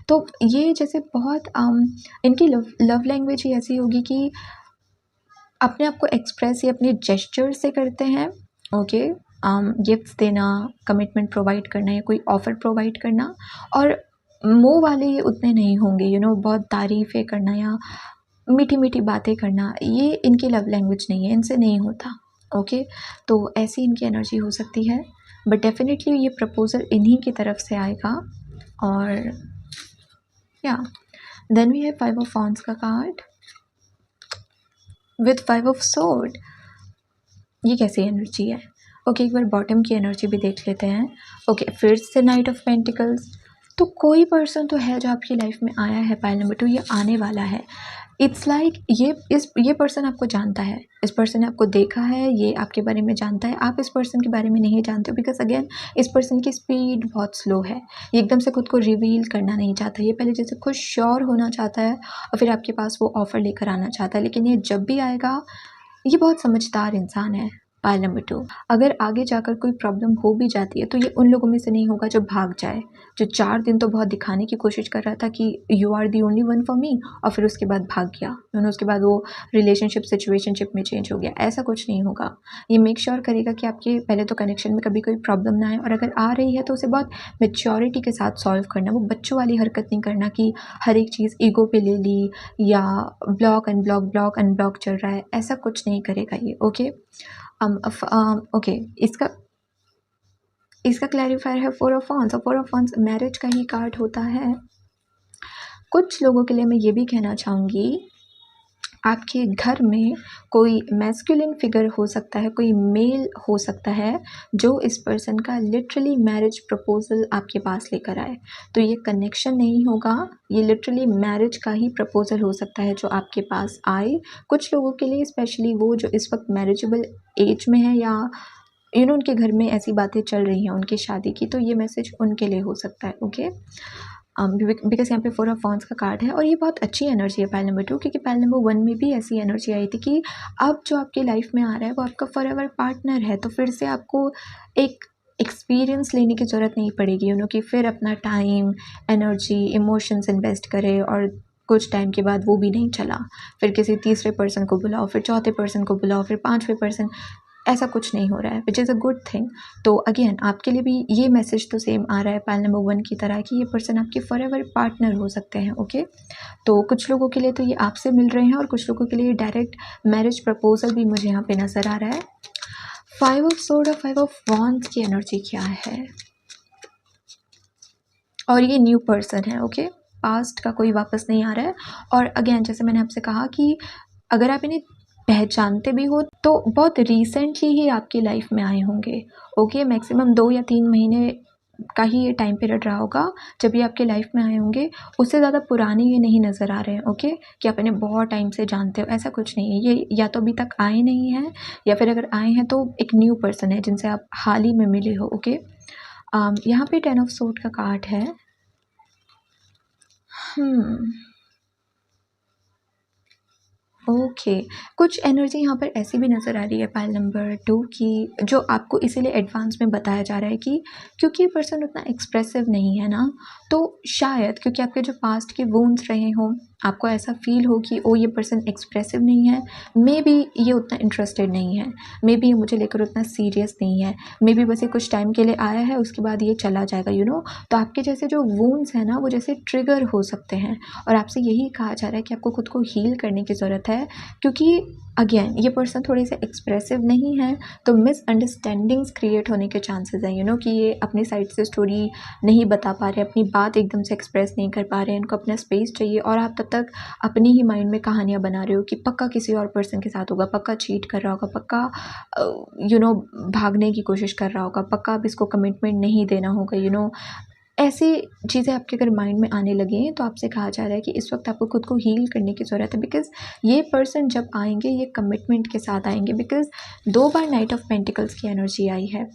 तो ये जैसे बहुत इनकी लव लैंग्वेज ही ऐसी होगी कि अपने आप को एक्सप्रेस ये अपने जेस्चर से करते हैं। ओके, गिफ्ट्स देना, कमिटमेंट प्रोवाइड करना या कोई ऑफ़र प्रोवाइड करना, और मुँह वाले ये उतने नहीं होंगे। बहुत तारीफ़ें करना या मीठी मीठी बातें करना, ये इनकी लव लैंग्वेज नहीं है, इनसे नहीं होता। ओके, तो ऐसी इनकी एनर्जी हो सकती है, बट डेफिनेटली ये प्रपोज़ल इन्हीं की तरफ से आएगा। और या then we have 5 of wands का कार्ड विद 5 ऑफ सोर्ड। ये कैसी एनर्जी है? ओके, एक बार बॉटम की एनर्जी भी देख लेते हैं। ओके, फिर से नाइट ऑफ पेंटिकल्स। तो कोई पर्सन तो है जो आपकी लाइफ में आया है, पाइल नंबर 2, ये आने वाला है। इट्स लाइक ये पर्सन आपको जानता है, इस पर्सन ने आपको देखा है, ये आपके बारे में जानता है, आप इस पर्सन के बारे में नहीं जानते हो, बिकॉज अगेन इस पर्सन की स्पीड बहुत स्लो है। ये एकदम से खुद को रिवील करना नहीं चाहता, ये पहले जैसे खुद श्योर होना चाहता है और फिर आपके पास वो ऑफ़र लेकर आना चाहता है। लेकिन ये जब भी आएगा, ये बहुत समझदार इंसान है। पाइल नंबर 2, अगर आगे जाकर कोई प्रॉब्लम हो भी जाती है तो ये उन लोगों में से नहीं होगा जो भाग जाए, जो 4 दिन तो बहुत दिखाने की कोशिश कर रहा था कि you are the only one for me, और फिर उसके बाद भाग गया। उसके बाद वो रिलेशनशिप सिचुएशनशिप में चेंज हो गया। ऐसा कुछ नहीं होगा। ये मेक श्योर करेगा कि आपके पहले तो कनेक्शन में कभी कोई प्रॉब्लम ना आए, और अगर आ रही है तो उसे बहुत मैच्योरिटी के साथ सॉल्व करना। वो बच्चों वाली हरकत नहीं करना कि हर एक चीज़ ईगो पे ले ली या ब्लॉक अनब्लॉक चल रहा है, ऐसा कुछ नहीं करेगा ये। ओके, ओके, इसका क्लैरिफायर है 4 ऑफ वॉन्ड्स, और 4 ऑफ वॉन्ड्स मैरिज का ही कार्ड होता है। कुछ लोगों के लिए मैं ये भी कहना चाहूँगी, आपके घर में कोई मैस्कुलिन फिगर हो सकता है, कोई मेल हो सकता है जो इस पर्सन का लिटरली मैरिज प्रपोजल आपके पास लेकर आए। तो ये कनेक्शन नहीं होगा, ये लिटरली मैरिज का ही प्रपोजल हो सकता है जो आपके पास आए। कुछ लोगों के लिए, स्पेशली वो जो इस वक्त मैरिजेबल एज में है या उनके घर में ऐसी बातें चल रही हैं उनकी शादी की, तो ये मैसेज उनके लिए हो सकता है। ओके, बिकॉज यहाँ पे 4 ऑफ वॉन्ड्स का कार्ड है, और ये बहुत अच्छी एनर्जी है पाइल नंबर 2, क्योंकि पाइल नंबर 1 में भी ऐसी एनर्जी आई थी कि अब जो आपकी लाइफ में आ रहा है वो आपका फॉरएवर पार्टनर है। तो फिर से आपको एक एक्सपीरियंस लेने की ज़रूरत नहीं पड़ेगी, कि फिर अपना टाइम, एनर्जी, इमोशंस इन्वेस्ट करे और कुछ टाइम के बाद वो भी नहीं चला, फिर किसी तीसरे पर्सन को बुलाओ, फिर चौथे पर्सन को बुलाओ, फिर 5वें पर्सन, ऐसा कुछ नहीं हो रहा है, which is a good thing. तो अगेन आपके लिए भी ये मैसेज तो सेम आ रहा है पाइल नंबर 1 की तरह कि ये पर्सन आपके फॉरएवर पार्टनर हो सकते हैं। ओके, तो कुछ लोगों के लिए तो ये आपसे मिल रहे हैं, और कुछ लोगों के लिए डायरेक्ट मैरिज प्रपोजल भी मुझे यहाँ पे नज़र आ रहा है। 5 ऑफ सोर्ड और 5 ऑफ वॉन्ड्स की एनर्जी क्या है? और ये न्यू पर्सन है। ओके, पास्ट का कोई वापस नहीं आ रहा है। और अगेन जैसे मैंने आपसे कहा कि अगर आप इन्हें पहचानते भी हो तो बहुत रिसेंटली ही आपकी लाइफ में आए होंगे। ओके, मैक्सिमम 2 या 3 महीने का ही ये टाइम पीरियड रहा होगा जब ये आपके लाइफ में आए होंगे। उससे ज़्यादा पुराने ये नहीं नज़र आ रहे हैं। ओके, कि आप इन्हें बहुत टाइम से जानते हो, ऐसा कुछ नहीं है। ये या तो अभी तक आए नहीं हैं, या फिर अगर आए हैं तो एक न्यू पर्सन है जिनसे आप हाल ही में मिले हो। ओके, यहाँ पे 10 ऑफ सोर्ड का कार्ड है। ओके, कुछ एनर्जी यहाँ पर ऐसी भी नज़र आ रही है पाइल नंबर 2 की, जो आपको इसीलिए एडवांस में बताया जा रहा है कि क्योंकि ये पर्सन उतना एक्सप्रेसिव नहीं है ना, तो शायद क्योंकि आपके जो पास्ट के वुंड्स रहे हों, आपको ऐसा फील हो कि ओ ये पर्सन एक्सप्रेसिव नहीं है, मे बी ये उतना इंटरेस्टेड नहीं है, मे बी ये मुझे लेकर उतना सीरियस नहीं है, मे बी बस ये कुछ टाइम के लिए आया है, उसके बाद ये चला जाएगा। तो आपके जैसे जो वुंड्स हैं ना, वो जैसे ट्रिगर हो सकते हैं, और आपसे यही कहा जा रहा है कि आपको खुद को हील करने की ज़रूरत है। क्योंकि अगेन ये पर्सन थोड़े से एक्सप्रेसिव नहीं है, तो मिसअंडरस्टैंडिंग्स क्रिएट होने के चांसेस हैं। कि ये अपनी साइड से स्टोरी नहीं बता पा रहे, अपनी बात एकदम से एक्सप्रेस नहीं कर पा रहे हैं, इनको अपना स्पेस चाहिए, और आप तब तक अपनी ही माइंड में कहानियाँ बना रहे हो कि पक्का किसी और पर्सन के साथ होगा, पक्का चीट कर रहा होगा, पक्का भागने की कोशिश कर रहा होगा, पक्का अब इसको कमिटमेंट नहीं देना होगा। ऐसी चीज़ें आपके अगर माइंड में आने लगें तो आपसे कहा जा रहा है कि इस वक्त आपको खुद को हील करने की ज़रूरत है, बिकॉज़ ये पर्सन जब आएंगे ये कमिटमेंट के साथ आएंगे, because 2 bar night of pentacles की एनर्जी आई है।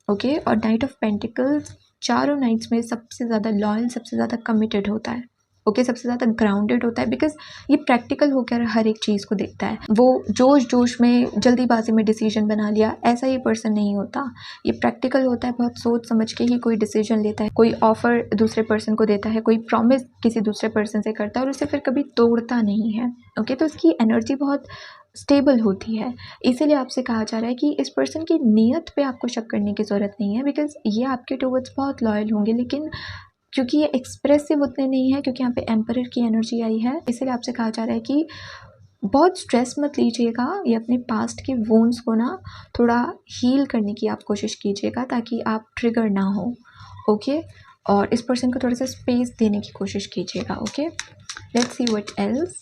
ओके, और नाइट ऑफ पेंटिकल्स चारों नाइट्स में सबसे ज़्यादा लॉयल, सबसे ज़्यादा कमिटेड होता है। ओके, सबसे ज़्यादा ग्राउंडेड होता है, बिकॉज़ ये प्रैक्टिकल होकर हर एक चीज़ को देखता है। वो जोश में जल्दीबाजी में डिसीजन बना लिया, ऐसा ये पर्सन नहीं होता। ये प्रैक्टिकल होता है, बहुत सोच समझ के ही कोई डिसीजन लेता है, कोई ऑफ़र दूसरे पर्सन को देता है, कोई प्रॉमिस किसी दूसरे पर्सन से करता है और उसे फिर कभी तोड़ता नहीं है। ओके, तो इसकी एनर्जी बहुत स्टेबल होती है। इसीलिए आपसे कहा जा रहा है कि इस पर्सन की नीयत पे आपको शक करने की ज़रूरत नहीं है, बिकॉज़ ये आपके टुवर्ड्स बहुत लॉयल होंगे, लेकिन क्योंकि ये एक्सप्रेसिव उतने नहीं है, क्योंकि यहाँ पे एम्परर की एनर्जी आई है, इसलिए आपसे कहा जा रहा है कि बहुत स्ट्रेस मत लीजिएगा। ये अपने पास्ट के वोन्स को ना थोड़ा हील करने की आप कोशिश कीजिएगा, ताकि आप ट्रिगर ना हो। ओके, और इस पर्सन को थोड़ा सा स्पेस देने की कोशिश कीजिएगा। Okay, let's see what else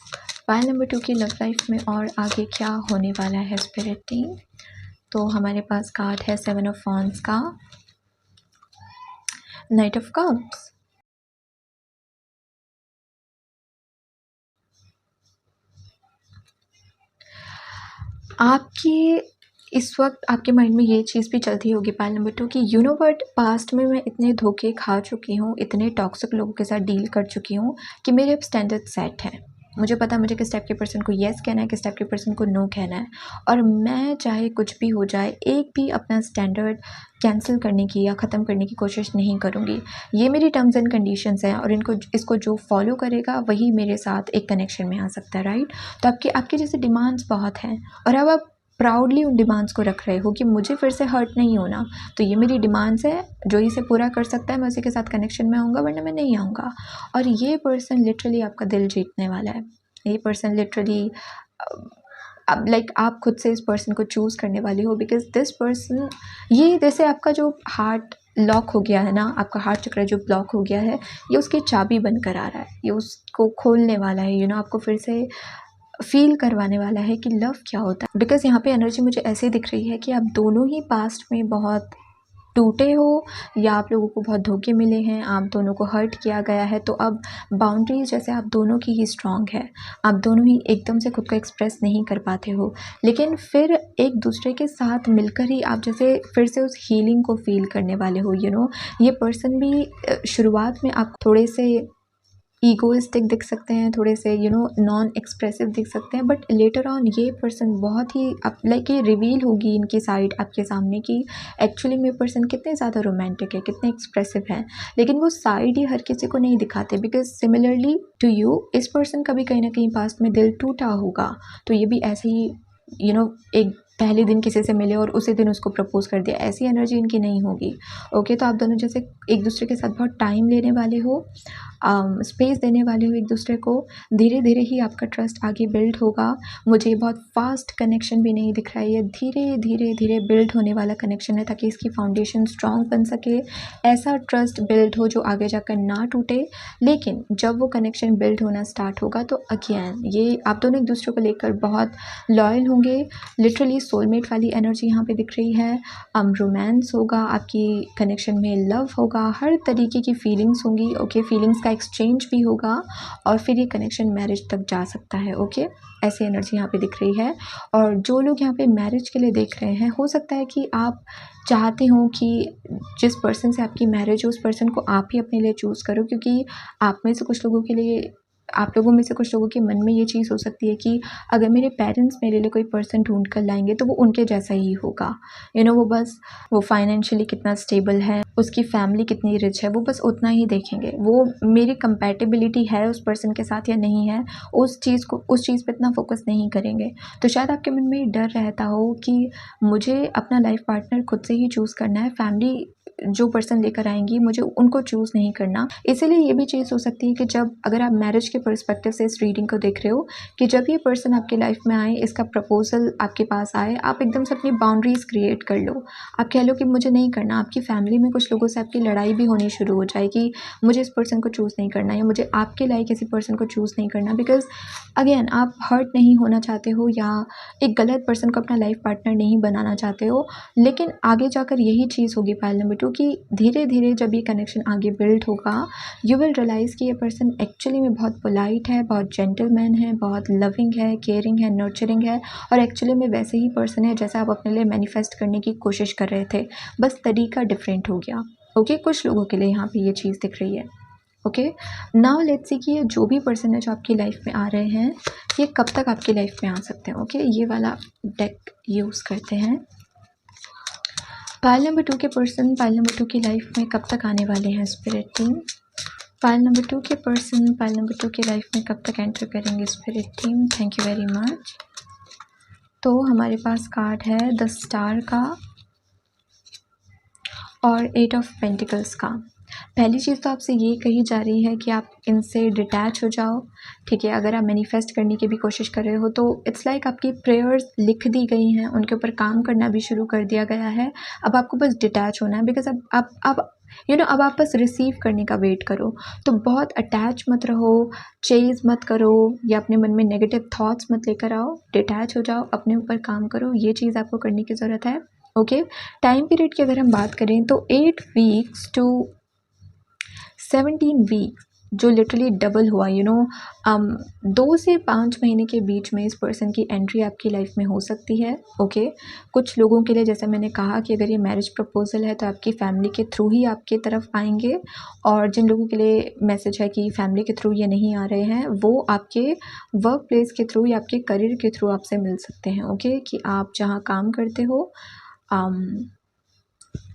pile number 2 की लव लाइफ में और आगे क्या होने वाला है स्पिरिट टीम। तो हमारे पास कार्ड है 7 ऑफ वॉन्ड्स का, नाइट ऑफ कप्स, आपकी इस वक्त आपके माइंड में ये चीज़ भी चलती होगी पाइल नंबर 2 की, यू नो व्हाट, पास्ट में मैं इतने धोखे खा चुकी हूँ, इतने टॉक्सिक लोगों के साथ डील कर चुकी हूँ कि मेरे अब स्टैंडर्ड सेट हैं। मुझे पता है मुझे किस टाइप के पर्सन को येस कहना है, किस टाइप के पर्सन को नो कहना है, और मैं चाहे कुछ भी हो जाए एक भी अपना स्टैंडर्ड कैंसिल करने की या ख़त्म करने की कोशिश नहीं करूँगी। ये मेरी टर्म्स एंड कंडीशंस हैं और इसको जो फॉलो करेगा वही मेरे साथ एक कनेक्शन में आ सकता है, राइट। तो आपके जैसे डिमांड्स बहुत हैं और अब आप प्राउडली उन डिमांड्स को रख रहे हो कि मुझे फिर से हर्ट नहीं होना, तो ये मेरी डिमांड्स है, जो इसे पूरा कर सकता है मैं उसी के साथ कनेक्शन में आऊँगा, वरना मैं नहीं आऊँगा। और ये पर्सन लिटरली आपका दिल जीतने वाला है। ये पर्सन लिटरली अब लाइक आप खुद से इस पर्सन को चूज़ करने वाले हो, बिकॉज दिस पर्सन, ये जैसे आपका जो हार्ट लॉक हो गया है ना, आपका हार्ट चक्र जो ब्लॉक हो गया है, ये उसकी चाबी बनकर आ रहा है, ये उसको खोलने वाला है, आपको फिर से फील करवाने वाला है कि लव क्या होता है। बिकॉज़ यहाँ पे एनर्जी मुझे ऐसे दिख रही है कि आप दोनों ही पास्ट में बहुत टूटे हो या आप लोगों को बहुत धोखे मिले हैं, आप दोनों को हर्ट किया गया है, तो अब बाउंड्रीज जैसे आप दोनों की ही स्ट्रॉन्ग है, आप दोनों ही एकदम से खुद को एक्सप्रेस नहीं कर पाते हो, लेकिन फिर एक दूसरे के साथ मिलकर ही आप जैसे फिर से उस हीलिंग को फील करने वाले हो। ये पर्सन भी शुरुआत में आप थोड़े से ईगोइस्टिक दिख सकते हैं, थोड़े से नॉन एक्सप्रेसिव दिख सकते हैं, बट लेटर ऑन ये पर्सन बहुत ही अब लाइक ये रिवील होगी इनकी साइड आपके सामने कि एक्चुअली में पर्सन कितने ज़्यादा रोमांटिक है, कितने एक्सप्रेसिव है, लेकिन वो साइड ही हर किसी को नहीं दिखाते, बिकॉज सिमिलरली टू यू इस पर्सन का भी कहीं ना कहीं पास्ट में दिल टूटा होगा, तो ये भी ऐसे ही एक पहले दिन किसी से मिले और उसी दिन उसको प्रपोज कर दिया, ऐसी एनर्जी इनकी नहीं होगी। ओके, तो आप दोनों जैसे एक दूसरे के साथ बहुत टाइम लेने वाले हो, स्पेस देने वाले हो एक दूसरे को, धीरे धीरे ही आपका ट्रस्ट आगे बिल्ड होगा। मुझे बहुत फास्ट कनेक्शन भी नहीं दिख रहा है, ये धीरे धीरे धीरे बिल्ड होने वाला कनेक्शन है, ताकि इसकी फाउंडेशन स्ट्रॉन्ग बन सके, ऐसा ट्रस्ट बिल्ड हो जो आगे जाकर ना टूटे। लेकिन जब वो कनेक्शन बिल्ड होना स्टार्ट होगा तो अगेन ये आप दोनों एक दूसरे को लेकर बहुत लॉयल होंगे, लिटरली सोलमेट वाली एनर्जी यहाँ पे दिख रही है। रोमांस होगा, आपकी कनेक्शन में लव होगा, हर तरीके की फीलिंग्स होंगी। ओके, फीलिंग्स का एक्सचेंज भी होगा और फिर ये कनेक्शन मैरिज तक जा सकता है। ओके, ऐसी एनर्जी यहाँ पे दिख रही है। और जो लोग यहाँ पे मैरिज के लिए देख रहे हैं, हो सकता है कि आप चाहते हो कि जिस पर्सन से आपकी मैरिज हो उस पर्सन को आप ही अपने लिए चूज़ करो, क्योंकि आप में से कुछ लोगों के लिए, आप लोगों में से कुछ लोगों के मन में ये चीज़ हो सकती है कि अगर मेरे पेरेंट्स मेरे लिए कोई पर्सन ढूंढ कर लाएंगे तो वो उनके जैसा ही होगा। वो फाइनेंशियली कितना स्टेबल है, उसकी फैमिली कितनी रिच है, वो बस उतना ही देखेंगे, वो मेरी कंपैटिबिलिटी है उस पर्सन के साथ या नहीं है, उस चीज़ पे इतना फोकस नहीं करेंगे। तो शायद आपके मन में डर रहता हो कि मुझे अपना लाइफ पार्टनर खुद से ही चूज़ करना है, फैमिली जो पर्सन लेकर आएंगी मुझे उनको चूज़ नहीं करना। इसीलिए ये भी चीज़ हो सकती है कि जब अगर आप मैरिज के पर्सपेक्टिव से इस रीडिंग को देख रहे हो कि जब ये पर्सन आपकी लाइफ में आए, इसका प्रपोजल आपके पास आए, आप एकदम से अपनी बाउंड्रीज़ क्रिएट कर लो, आप कह लो कि मुझे नहीं करना। आपकी फैमिली में कुछ लोगों से आपकी लड़ाई भी होनी शुरू हो जाएगी, मुझे इस पर्सन को चूज़ नहीं करना या मुझे आपके लायक किसी पर्सन को चूज़ नहीं करना, बिकॉज अगेन आप हर्ट नहीं होना चाहते हो या एक गलत पर्सन को अपना लाइफ पार्टनर नहीं बनाना चाहते हो। लेकिन आगे जाकर यही चीज़ होगी पाइल नंबर 2 2 की धीरे धीरे जब ये कनेक्शन आगे बिल्ड होगा, यू विल रियलाइज़ कि ये पर्सन एक्चुअली में बहुत पोलाइट है, बहुत जेंटलमैन है, बहुत लविंग है, केयरिंग है, नर्चरिंग है, और एक्चुअली में वैसे ही पर्सन है जैसा आप अपने लिए मैनिफेस्ट करने की कोशिश कर रहे थे, बस तरीका डिफरेंट हो गया। ओके, कुछ लोगों के लिए यहाँ पे ये चीज़ दिख रही है। ओके, नाउ लेट्स सी कि ये जो भी पर्सन है जो आपकी लाइफ में आ रहे हैं, ये कब तक आपकी लाइफ में आ सकते हैं। ओके, ये वाला डेक यूज़ करते हैं। पाइल नंबर 2 के पर्सन पाइल नंबर 2 की लाइफ में कब तक आने वाले हैं स्पिरिट टीम। पाइल नंबर 2 के पर्सन पाइल नंबर 2 की लाइफ में कब तक एंटर करेंगे spirit team. Thank you very much. तो हमारे पास कार्ड है द स्टार का और 8 ऑफ पेंटिकल्स का। पहली चीज़ तो आपसे ये कही जा रही है कि आप इनसे डिटैच हो जाओ। ठीक है, अगर आप मैनिफेस्ट करने की भी कोशिश कर रहे हो तो इट्स लाइक आपकी प्रेयर्स लिख दी गई हैं, उनके ऊपर काम करना भी शुरू कर दिया गया है। अब आपको बस डिटैच होना है, बिकॉज अब आप बस रिसीव करने का वेट करो। तो बहुत अटैच मत रहो, चेज मत करो, या अपने मन में नेगेटिव थॉट्स मत लेकर आओ। डिटैच हो जाओ, अपने ऊपर काम करो, ये चीज़ आपको करने की ज़रूरत है। ओके, टाइम पीरियड की अगर हम बात करें तो 8 वीक्स टू 17 वीक, जो लिटरली डबल हुआ, 2 से 5 महीने के बीच में इस पर्सन की एंट्री आपकी लाइफ में हो सकती है। ओके, कुछ लोगों के लिए जैसे मैंने कहा कि अगर ये मैरिज प्रपोजल है तो आपकी फैमिली के थ्रू ही आपकी तरफ आएंगे, और जिन लोगों के लिए मैसेज है कि फैमिली के थ्रू ये नहीं आ रहे हैं, वो आपके वर्क प्लेस के थ्रू या आपके करियर के थ्रू आपसे मिल सकते हैं। ओके, कि आप जहाँ काम करते हो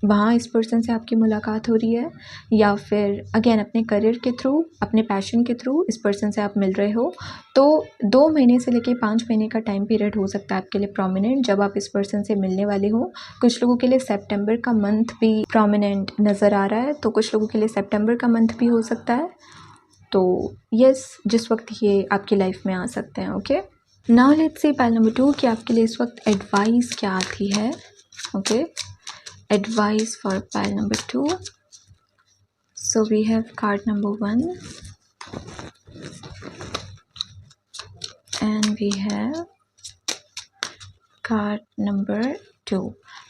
वहाँ इस पर्सन से आपकी मुलाकात हो रही है, या फिर अगेन अपने करियर के थ्रू, अपने पैशन के थ्रू इस पर्सन से आप मिल रहे हो। तो 2 महीने से लेके 5 महीने का टाइम पीरियड हो सकता है आपके लिए प्रोमिनेंट, जब आप इस पर्सन से मिलने वाले हो। कुछ लोगों के लिए सितंबर का मंथ भी प्रोमिनेंट नज़र आ रहा है, तो कुछ लोगों के लिए सितंबर का मंथ भी हो सकता है। तो यस, जिस वक्त ये आपकी लाइफ में आ सकते हैं। Okay, now let's see pile number 2 कि आपके लिए इस वक्त एडवाइस क्या आती है। Okay, advice for pile number 2. So we have card number 1 and we have card number 2.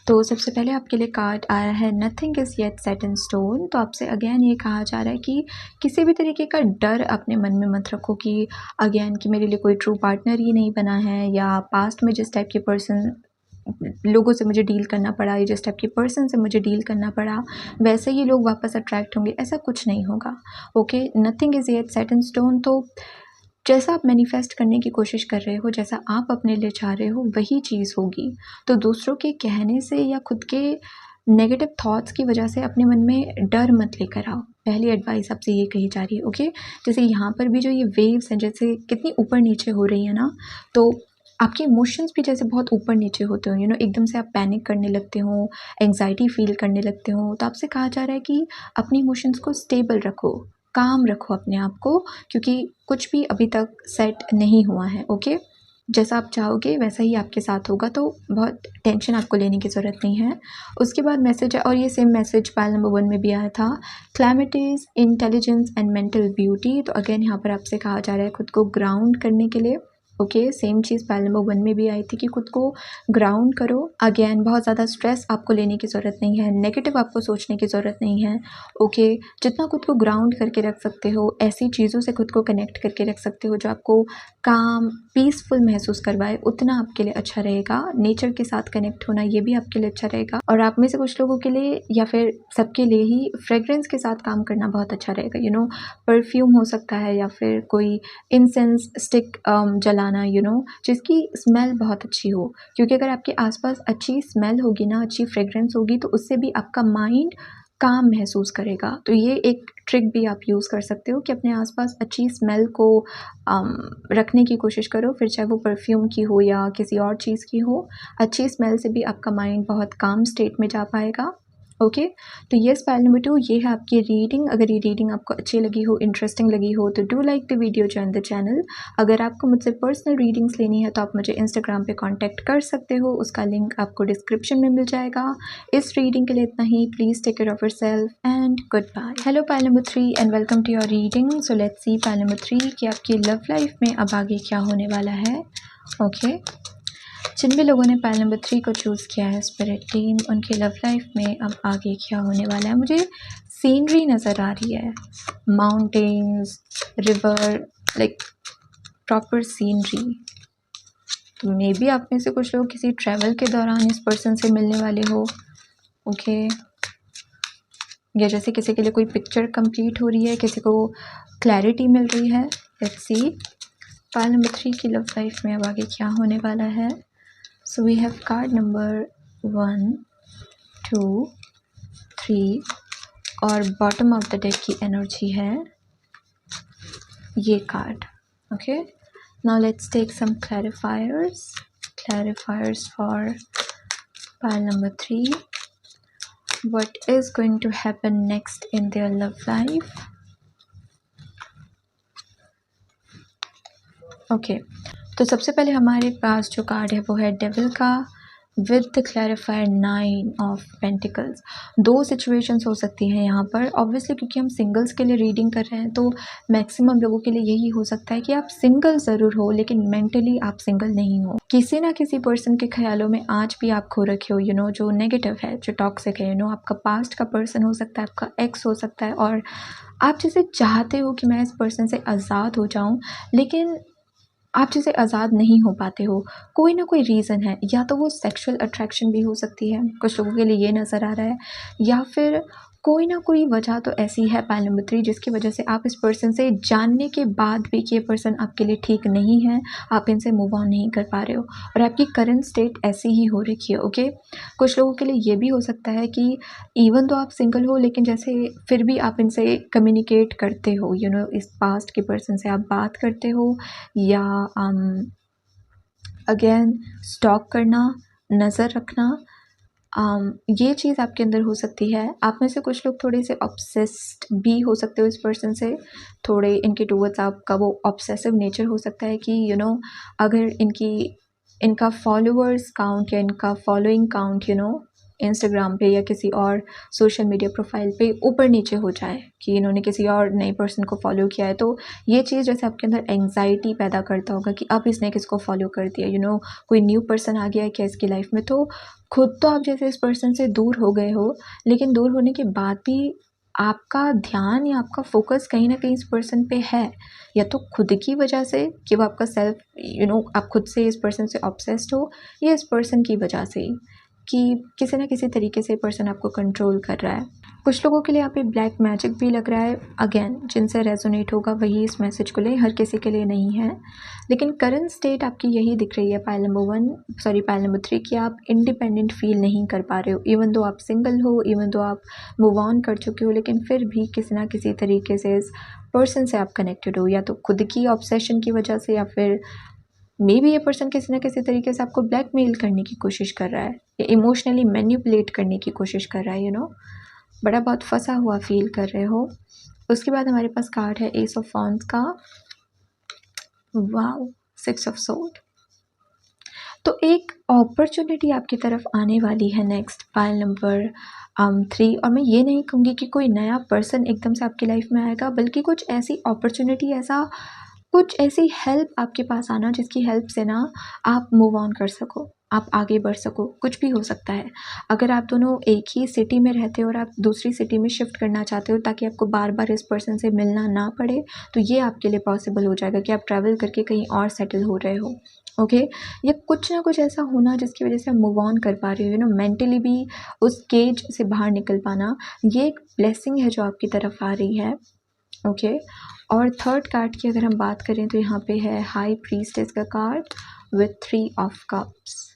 तो सबसे पहले आपके लिए कार्ड आया है nothing is yet set in stone. तो आपसे अगेन ये कहा जा रहा है कि किसी भी तरीके का डर अपने मन में मत रखो कि अगेन कि मेरे लिए कोई ट्रू पार्टनर ही नहीं बना है, या पास्ट में जिस टाइप के पर्सन लोगों से मुझे डील करना पड़ा, या जिस टाइप की पर्सन से मुझे डील करना पड़ा वैसे ही लोग वापस अट्रैक्ट होंगे, ऐसा कुछ नहीं होगा। Okay, nothing is yet set in stone. तो जैसा आप मैनिफेस्ट करने की कोशिश कर रहे हो, जैसा आप अपने लिए चाह रहे हो, वही चीज़ होगी। तो दूसरों के कहने से या खुद के नेगेटिव थॉट्स की वजह से अपने मन में डर मत लेकर आओ। पहली एडवाइस आपसे ये कही जा रही है। ओके, जैसे यहाँ पर भी जो ये वेव्स हैं जैसे कितनी ऊपर नीचे हो रही है ना, तो आपके इमोशंस भी जैसे बहुत ऊपर नीचे होते हो, एकदम से आप पैनिक करने लगते हो, एंग्जाइटी फील करने लगते हो। तो आपसे कहा जा रहा है कि अपने इमोशंस को स्टेबल रखो, काम रखो अपने आप को, क्योंकि कुछ भी अभी तक सेट नहीं हुआ है। ओके, जैसा आप चाहोगे वैसा ही आपके साथ होगा, तो बहुत टेंशन आपको लेने की ज़रूरत नहीं है। उसके बाद मैसेज है, और ये सेम मैसेज पाइल नंबर 1 में भी आया था, calamities, intelligence and mental beauty. तो अगेन यहाँ पर आपसे कहा जा रहा है खुद को ग्राउंड करने के लिए। ओके, सेम चीज़ पाइल नंबर 1 में भी आई थी कि खुद को ग्राउंड करो। अगेन बहुत ज़्यादा स्ट्रेस आपको लेने की ज़रूरत नहीं है, नेगेटिव आपको सोचने की ज़रूरत नहीं है। ओके, जितना खुद को ग्राउंड करके रख सकते हो, ऐसी चीज़ों से खुद को कनेक्ट करके रख सकते हो जो आपको काम, पीसफुल महसूस करवाए, उतना आपके लिए अच्छा रहेगा। नेचर के साथ कनेक्ट होना ये भी आपके लिए अच्छा रहेगा। और आप में से कुछ लोगों के लिए या फिर सबके लिए ही फ्रेग्रेंस के साथ काम करना बहुत अच्छा रहेगा। परफ्यूम हो सकता है, या फिर कोई इंसेंस स्टिक जलाना, जिसकी स्मेल बहुत अच्छी हो, क्योंकि अगर आपके आसपास अच्छी स्मेल होगी ना, अच्छी फ्रेग्रेंस होगी, तो उससे भी आपका माइंड काम महसूस करेगा। तो ये एक ट्रिक भी आप यूज़ कर सकते हो कि अपने आसपास अच्छी स्मेल को रखने की कोशिश करो, फिर चाहे वो परफ्यूम की हो या किसी और चीज़ की हो। अच्छी स्मेल से भी आपका माइंड बहुत काम स्टेट में जा पाएगा। ओके, तो येस, पाइल नंबर 2 ये है आपकी रीडिंग। अगर ये रीडिंग आपको अच्छी लगी हो, इंटरेस्टिंग लगी हो, तो do like the video, join the channel. अगर आपको मुझसे पर्सनल रीडिंग्स लेनी है तो आप मुझे इंस्टाग्राम पे कांटेक्ट कर सकते हो, उसका लिंक आपको डिस्क्रिप्शन में मिल जाएगा। इस रीडिंग के लिए इतना ही। Please take care of yourself and goodbye. Hello pile number 3 and welcome to your reading. So let's see pile number 3 कि आपकी लव लाइफ में अब आगे क्या होने वाला है। ओके, जिन भी लोगों ने पाइल नंबर 3 को चूज़ किया है स्पिरिट टीम, उनकी लव लाइफ में अब आगे क्या होने वाला है। मुझे सीनरी नज़र आ रही है, mountains, river, like proper scenery. तो मे बी आप में से कुछ लोग किसी ट्रैवल के दौरान इस पर्सन से मिलने वाले हो, ओके। या जैसे किसी के लिए कोई पिक्चर कंप्लीट हो रही है, किसी को क्लैरिटी मिल रही है। लेट्स सी पाइल नंबर 3 की लव लाइफ में अब आगे क्या होने वाला है। So we have card number 1, 2, 3 और बॉटम ऑफ द डेक की एनर्जी है ये card, okay. Now let's take some clarifiers for pile number 3. What is going to happen next in their love life? Okay तो सबसे पहले हमारे पास जो कार्ड है वो है डेविल का with the clarifier 9 of pentacles. दो सिचुएशंस हो सकती हैं यहाँ पर ऑब्वियसली, क्योंकि हम सिंगल्स के लिए रीडिंग कर रहे हैं तो मैक्सिमम लोगों के लिए यही हो सकता है कि आप सिंगल ज़रूर हो लेकिन मेंटली आप सिंगल नहीं हो। किसी ना किसी पर्सन के ख्यालों में आज भी आप खो रखे हो, जो नेगेटिव है, जो टॉक्सिक है, आपका पास्ट का पर्सन हो सकता है, आपका एक्स हो सकता है, और आप जैसे चाहते हो कि मैं इस पर्सन से आज़ाद हो जाऊँ लेकिन आप जैसे आज़ाद नहीं हो पाते हो। कोई ना कोई रीज़न है, या तो वो सेक्सुअल अट्रैक्शन भी हो सकती है, कुछ लोगों के लिए ये नज़र आ रहा है, या फिर कोई ना कोई वजह तो ऐसी है पाइल नंबर 3 जिसकी वजह से आप इस पर्सन से जानने के बाद भी कि ये पर्सन आपके लिए ठीक नहीं है, आप इनसे मूव ऑन नहीं कर पा रहे हो और आपकी करंट स्टेट ऐसी ही हो रखी है, ओके। कुछ लोगों के लिए ये भी हो सकता है कि इवन तो आप सिंगल हो लेकिन जैसे फिर भी आप इनसे कम्युनिकेट करते हो, इस पास्ट के पर्सन से आप बात करते हो, या अगेन स्टॉक करना, नज़र रखना, ये चीज़ आपके अंदर हो सकती है। आप में से कुछ लोग थोड़े से ऑब्सेस्ड भी हो सकते हो इस पर्सन से, थोड़े इनके टूवर्ड्स आपका वो ऑब्सेसिव नेचर हो सकता है कि अगर इनका फॉलोअर्स काउंट या इनका फॉलोइंग काउंट इंस्टाग्राम पे या किसी और सोशल मीडिया प्रोफाइल पे ऊपर नीचे हो जाए कि इन्होंने किसी और नए पर्सन को फॉलो किया है, तो ये चीज़ जैसे आपके अंदर एंग्जाइटी पैदा करता होगा कि अब इसने किसको फॉलो कर दिया, कोई न्यू पर्सन आ गया है क्या इसकी लाइफ में। तो खुद तो आप जैसे इस पर्सन से दूर हो गए हो लेकिन दूर होने के बाद भी आपका ध्यान या आपका फोकस कहीं ना कहीं इस पर्सन पे है, या तो खुद की वजह से कि वो आपका सेल्फ आप खुद से इस पर्सन से ऑब्सेस्ड हो, या इस पर्सन की वजह से कि किसी ना किसी तरीके से पर्सन आपको कंट्रोल कर रहा है। कुछ लोगों के लिए यहाँ पे ब्लैक मैजिक भी लग रहा है। अगेन जिनसे रेजोनेट होगा वही इस मैसेज को ले, हर किसी के लिए नहीं है। लेकिन करंट स्टेट आपकी यही दिख रही है पाइल नंबर 3 कि आप इंडिपेंडेंट फील नहीं कर पा रहे हो। इवन दो आप सिंगल हो, इवन दो आप मूव ऑन कर चुके हो, लेकिन फिर भी किसी ना किसी तरीके से इस पर्सन से आप कनेक्टेड हो, या तो खुद की ऑब्सेशन की वजह से, या फिर मे बी ये पर्सन किसी ना किसी तरीके से आपको ब्लैकमेल करने की कोशिश कर रहा है या इमोशनली मैनिपुलेट करने की कोशिश कर रहा है, बड़ा बहुत फंसा हुआ फील कर रहे हो। उसके बाद हमारे पास कार्ड है एस ऑफ वॉन्ड्स का, वाओ, 6 ऑफ सोर्ड। तो एक अपॉर्चुनिटी आपकी तरफ आने वाली है नेक्स्ट पाइल नंबर 3, और मैं ये नहीं कहूँगी कि कोई नया पर्सन एकदम से आपकी लाइफ में आएगा, बल्कि कुछ ऐसी अपॉर्चुनिटी, कुछ ऐसी हेल्प आपके पास आना जिसकी हेल्प से ना आप मूव ऑन कर सको, आप आगे बढ़ सको। कुछ भी हो सकता है। अगर आप दोनों एक ही सिटी में रहते हो और आप दूसरी सिटी में शिफ्ट करना चाहते हो ताकि आपको बार बार इस पर्सन से मिलना ना पड़े, तो ये आपके लिए पॉसिबल हो जाएगा कि आप ट्रैवल करके कहीं और सेटल हो रहे हो, ओके। या कुछ ना कुछ ऐसा होना जिसकी वजह से आप मूव ऑन कर पा रहे हो, मेंटली भी उस केज से बाहर निकल पाना, ये एक ब्लेसिंग है जो आपकी तरफ आ रही है, ओके। और थर्ड कार्ड की अगर हम बात करें तो यहाँ पे है हाई प्रीस्टेस का कार्ड विथ 3 ऑफ कप्स।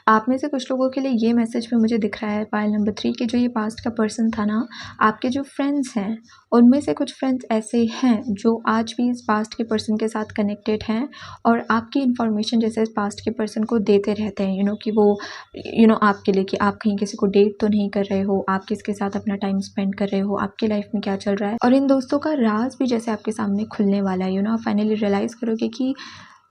आप में से कुछ लोगों के लिए ये मैसेज भी मुझे दिख रहा है पाइल नंबर 3 के जो ये पास्ट का पर्सन था ना, आपके जो फ्रेंड्स हैं उनमें से कुछ फ्रेंड्स ऐसे हैं जो आज भी इस पास्ट के पर्सन के साथ कनेक्टेड हैं और आपकी इन्फॉर्मेशन जैसे इस पास्ट के पर्सन को देते रहते हैं, कि वो आपके लिए कि आप कहीं किसी को डेट तो नहीं कर रहे हो, आप किसके साथ अपना टाइम स्पेंड कर रहे हो, आपकी लाइफ में क्या चल रहा है। और इन दोस्तों का राज भी जैसे आपके सामने खुलने वाला है, आप फाइनली रियलाइज़ करोगे कि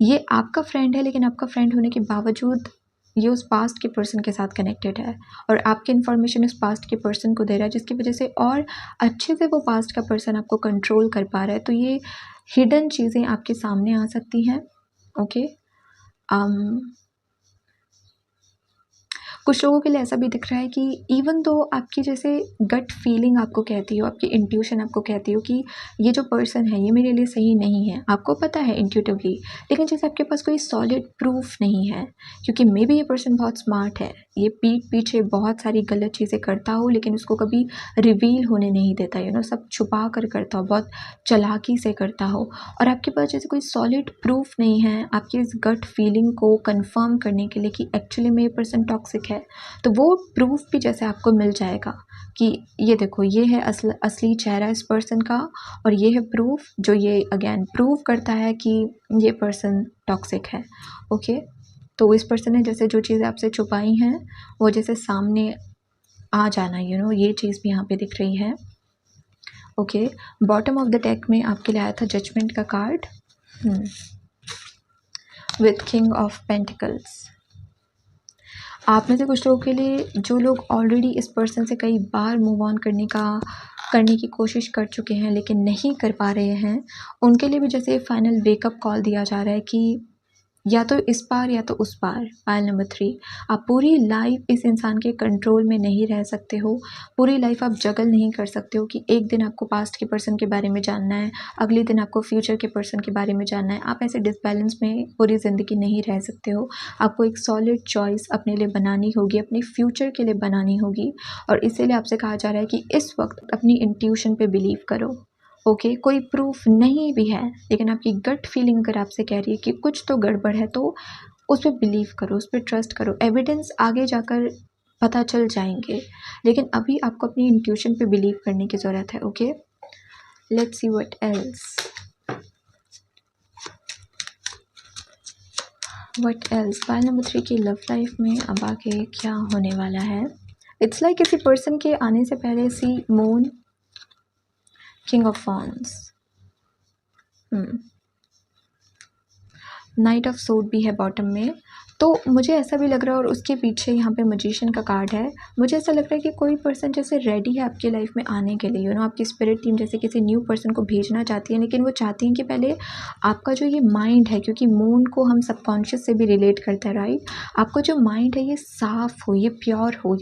ये आपका फ्रेंड है, लेकिन आपका फ्रेंड होने के बावजूद ये उस पास्ट के पर्सन के साथ कनेक्टेड है और आपकी इन्फॉर्मेशन उस पास्ट के पर्सन को दे रहा है, जिसकी वजह से और अच्छे से वो पास्ट का पर्सन आपको कंट्रोल कर पा रहा है। तो ये हिडन चीज़ें आपके सामने आ सकती हैं, ओके। कुछ लोगों के लिए ऐसा भी दिख रहा है कि इवन दो आपकी जैसे गट फीलिंग आपको कहती हो, आपकी इंट्यूशन आपको कहती हो कि ये जो पर्सन है ये मेरे लिए सही नहीं है, आपको पता है इंट्यूटिवली, लेकिन जैसे आपके पास कोई सॉलिड प्रूफ नहीं है, क्योंकि मे बी ये पर्सन बहुत स्मार्ट है, ये पीठ पीछे बहुत सारी गलत चीज़ें करता हो लेकिन उसको कभी रिवील होने नहीं देता, सब छुपा कर करता हो, बहुत चालाकी से करता हो, और आपके पास जैसे कोई सॉलिड प्रूफ नहीं है आपकी इस गट फीलिंग को कंफर्म करने के लिए कि एक्चुअली में ये पर्सन टॉक्सिक है, तो वो प्रूफ भी जैसे आपको मिल जाएगा कि ये देखो ये है असली चेहरा इस पर्सन का, और ये है प्रूफ जो ये अगेन प्रूव करता है कि ये पर्सन टॉक्सिक है। ओके, तो इस पर्सन ने जैसे जो चीज़ें आपसे छुपाई हैं वो जैसे सामने आ जाना, ये चीज़ भी यहाँ पे दिख रही है। Okay, bottom of the deck में आपके लिए आया था जजमेंट का card with king of pentacles. आप में से कुछ लोगों के लिए जो लोग ऑलरेडी इस पर्सन से कई बार मूव ऑन करने की कोशिश कर चुके हैं लेकिन नहीं कर पा रहे हैं, उनके लिए भी जैसे फाइनल वेकअप कॉल दिया जा रहा है कि या तो इस पार या तो उस पार। पायल नंबर 3, आप पूरी लाइफ इस इंसान के कंट्रोल में नहीं रह सकते हो, पूरी लाइफ आप जगल नहीं कर सकते हो कि एक दिन आपको पास्ट के पर्सन के बारे में जानना है, अगले दिन आपको फ्यूचर के पर्सन के बारे में जानना है। आप ऐसे डिसबैलेंस में पूरी ज़िंदगी नहीं रह सकते हो। आपको एक सॉलिड चॉइस अपने लिए बनानी होगी, अपने फ्यूचर के लिए बनानी होगी, और इसीलिए आपसे कहा जा रहा है कि इस वक्त अपनी इंट्यूशन पे बिलीव करो। ओके, कोई प्रूफ नहीं भी है लेकिन आपकी गट फीलिंग अगर आपसे कह रही है कि कुछ तो गड़बड़ है, तो उस पर बिलीव करो, उस पर ट्रस्ट करो। एविडेंस आगे जाकर पता चल जाएंगे, लेकिन अभी आपको अपनी इंट्यूशन पे बिलीव करने की ज़रूरत है। Okay, let's see what else. Pile number 3 की लव लाइफ में अब आगे क्या होने वाला है। इट्स लाइक किसी पर्सन के आने से पहले see moon, king of wands, knight of suit भी है बॉटम में, तो मुझे ऐसा भी लग रहा है, और उसके पीछे यहाँ पे मैजिशियन का कार्ड है। मुझे ऐसा लग रहा है कि कोई पर्सन जैसे रेडी है आपकी लाइफ में आने के लिए, आपकी स्पिरिट टीम जैसे किसी न्यू पर्सन को भेजना चाहती है, लेकिन वो चाहती हैं कि पहले आपका जो ये माइंड है, क्योंकि मून को हम सबकॉन्शियस से भी रिलेट करते हैं, राइट, आपका जो माइंड है ये साफ़ हो, ये प्योर हो,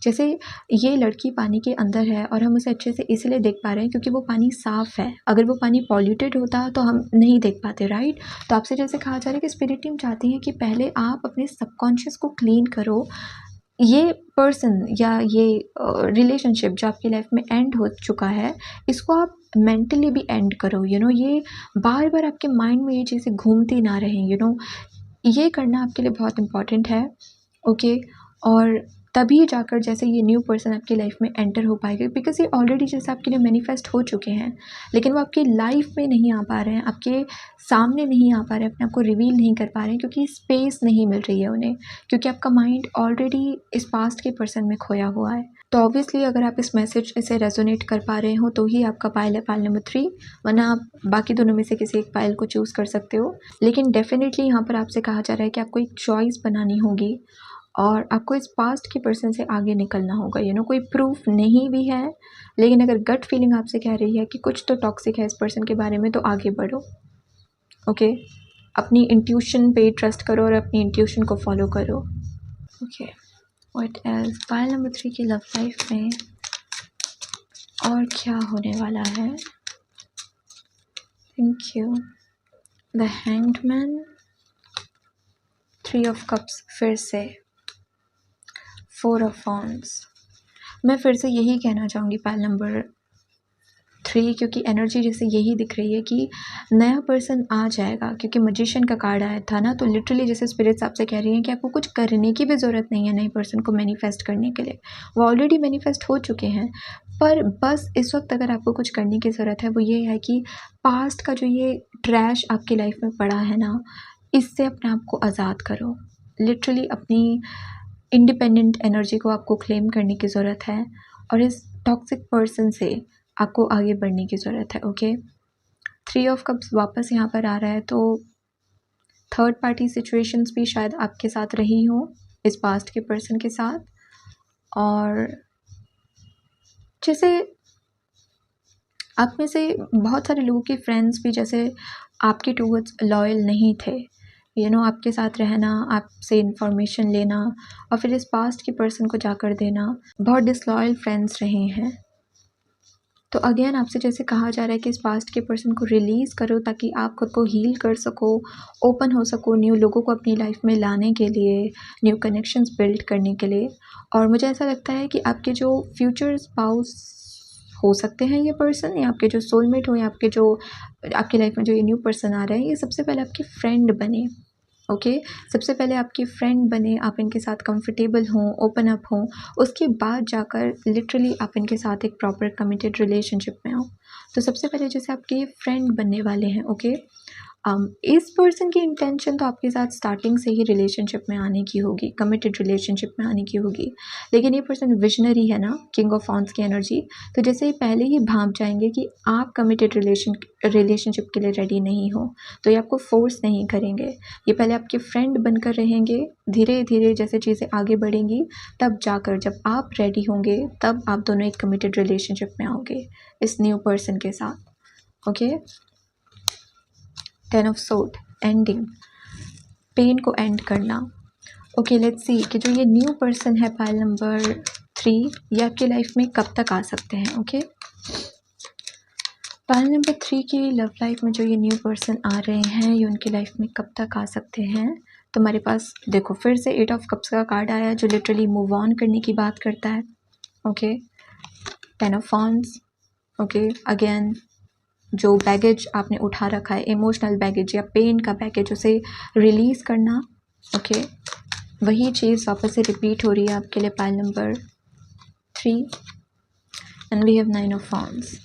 जैसे ये लड़की पानी के अंदर है और हम उसे अच्छे से इसलिए देख पा रहे हैं क्योंकि वो पानी साफ़ है, अगर वो पानी पॉल्यूटेड होता तो हम नहीं देख पाते, राइट। तो आपसे जैसे कहा जा रहा है कि स्पिरिट टीम चाहती है कि पहले आप अपने सबकॉन्शियस को क्लीन करो, ये पर्सन या ये रिलेशनशिप जो आपकी लाइफ में एंड हो चुका है, इसको आप मेंटली भी एंड करो, ये बार बार आपके माइंड में ये चीज़ें घूमती ना रहें, ये करना आपके लिए बहुत इम्पॉर्टेंट है। ओके, और तभी जाकर जैसे ये न्यू पर्सन आपकी लाइफ में एंटर हो पाएगा, बिकॉज ये ऑलरेडी जैसे आपके लिए मैनिफेस्ट हो चुके हैं, लेकिन वो आपकी लाइफ में नहीं आ पा रहे हैं, आपके सामने नहीं आ पा रहे हैं, अपने आप को रिवील नहीं कर पा रहे हैं, क्योंकि स्पेस नहीं मिल रही है उन्हें, क्योंकि आपका माइंड ऑलरेडी इस पास्ट के पर्सन में खोया हुआ है। तो ऑब्वियसली अगर आप इस मैसेज से रेजोनेट कर पा रहे हो तो ही आपका पायल है, पायल नंबर 3, वरना आप बाकी दोनों में से किसी एक पायल को चूज़ कर सकते हो। लेकिन डेफिनेटली यहाँ पर आपसे कहा जा रहा है कि आपको एक चॉइस बनानी होगी और आपको इस पास्ट के पर्सन से आगे निकलना होगा। कोई प्रूफ नहीं भी है, लेकिन अगर गट फीलिंग आपसे कह रही है कि कुछ तो टॉक्सिक है इस पर्सन के बारे में, तो आगे बढ़ो। ओके, अपनी इंट्यूशन पे ट्रस्ट करो और अपनी इंट्यूशन को फॉलो करो। Okay, what else, pile number 3 की लव लाइफ में और क्या होने वाला है। Thank you. The hanged man, 3 of cups, फिर से 4 ऑफ वॉन्ड्स। मैं फिर से यही कहना चाहूँगी पायल नंबर 3, क्योंकि एनर्जी जैसे यही दिख रही है कि नया पर्सन आ जाएगा, क्योंकि मैजिशियन का कार्ड आया था ना, तो लिटरली जैसे स्पिरिट्स आपसे कह रही हैं कि आपको कुछ करने की भी ज़रूरत नहीं है नए पर्सन को मैनिफेस्ट करने के लिए, वो ऑलरेडी मैनिफेस्ट हो चुके हैं। पर बस इस वक्त अगर आपको कुछ करने की ज़रूरत है वो ये है कि पास्ट का जो ये ट्रैश आपकी लाइफ में पड़ा है ना, इससे अपने आप को आज़ाद करो। लिटरली अपनी इंडिपेंडेंट एनर्जी को आपको क्लेम करने की ज़रूरत है, और इस टॉक्सिक पर्सन से आपको आगे बढ़ने की ज़रूरत है। ओके, 3 ऑफ कप्स वापस यहाँ पर आ रहा है, तो थर्ड पार्टी सिचुएशंस भी शायद आपके साथ रही हो इस पास्ट के पर्सन के साथ, और जैसे आप में से बहुत सारे लोगों के फ्रेंड्स भी जैसे आपके टूवर्ड्स लॉयल नहीं थे, आपके साथ रहना, आपसे इन्फॉर्मेशन लेना और फिर इस पास्ट की पर्सन को जाकर देना। बहुत डिसलॉयल फ्रेंड्स रहे हैं। तो अगेन आपसे जैसे कहा जा रहा है कि इस पास्ट के पर्सन को रिलीज़ करो ताकि आप खुद को हील कर सको, ओपन हो सको न्यू लोगों को अपनी लाइफ में लाने के लिए, न्यू कनेक्शंस बिल्ड करने के लिए। और मुझे ऐसा लगता है कि आपके जो फ्यूचर स्पाउस हो सकते हैं ये पर्सन, या आपके जो सोलमेट हो, या आपकी लाइफ में जो ये न्यू पर्सन आ रहा है, ये सबसे पहले आपके फ्रेंड बने। ओके, सबसे पहले आपकी फ्रेंड बने, आप इनके साथ कंफर्टेबल हों, ओपन अप हों, उसके बाद जाकर लिटरली आप इनके साथ एक प्रॉपर कमिटेड रिलेशनशिप में आओ। तो सबसे पहले जैसे आपके फ्रेंड बनने वाले हैं, ओके, इस पर्सन की इंटेंशन तो आपके साथ स्टार्टिंग से ही रिलेशनशिप में आने की होगी, कमिटेड रिलेशनशिप में आने की होगी, लेकिन ये पर्सन विजनरी है ना, किंग ऑफ वॉन्ड्स की एनर्जी। तो जैसे ही पहले ही भांप जाएंगे कि आप कमिटेड रिलेशनशिप के लिए रेडी नहीं हो, तो ये आपको फोर्स नहीं करेंगे। ये पहले आपके फ्रेंड बनकर रहेंगे, धीरे धीरे जैसे चीज़ें आगे बढ़ेंगी तब जाकर जब आप रेडी होंगे तब आप दोनों एक कमिटेड रिलेशनशिप में आओगे इस न्यू पर्सन के साथ। Okay, 10 of sword, ending, pain को एंड करना। ओके, लेट्स सी कि जो ये न्यू पर्सन है पाइल नंबर 3, ये आपकी लाइफ में कब तक आ सकते हैं। ओके, पाइल नंबर 3 की लव लाइफ में जो ये न्यू पर्सन आ रहे हैं, ये उनकी लाइफ में कब तक आ सकते हैं। तो हमारे पास देखो फिर से 8 ऑफ कप्स का कार्ड आया जो लिटरली मूव ऑन करने की बात करता है। Okay, 10 of wands. Okay, again जो बैगेज आपने उठा रखा है, इमोशनल बैगेज या पेन का बैगेज, उसे रिलीज़ करना। ओके, वही चीज़ वापस से रिपीट हो रही है आपके लिए pile number 3 and we have 9 of wands.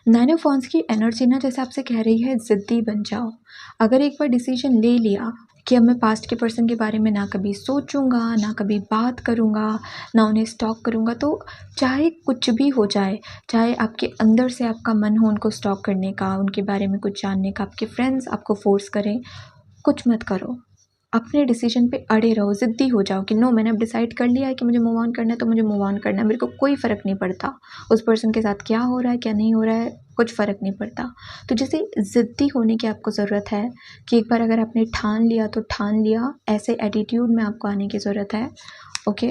9 of wands की एनर्जी ना जैसे आपसे कह रही है ज़िद्दी बन जाओ। अगर एक बार डिसीजन ले लिया कि अब मैं पास्ट के पर्सन के बारे में ना कभी सोचूंगा, ना कभी बात करूंगा, ना उन्हें स्टॉक करूंगा, तो चाहे कुछ भी हो जाए, चाहे आपके अंदर से आपका मन हो उनको स्टॉक करने का, उनके बारे में कुछ जानने का, आपके फ्रेंड्स आपको फोर्स करें, कुछ मत करो। अपने डिसीजन पे अड़े रहो, ज़िद्दी हो जाओ कि नो, मैंने अब डिसाइड कर लिया है कि मुझे मूव ऑन करना है तो मुझे मूव ऑन करना है, मेरे को कोई फ़र्क नहीं पड़ता उस पर्सन के साथ क्या हो रहा है क्या नहीं हो रहा है, कुछ फ़र्क नहीं पड़ता। तो जैसे ज़िद्दी होने की आपको ज़रूरत है कि एक बार अगर आपने ठान लिया तो ठान लिया, ऐसे एटीट्यूड में आपको आने की ज़रूरत है। ओके,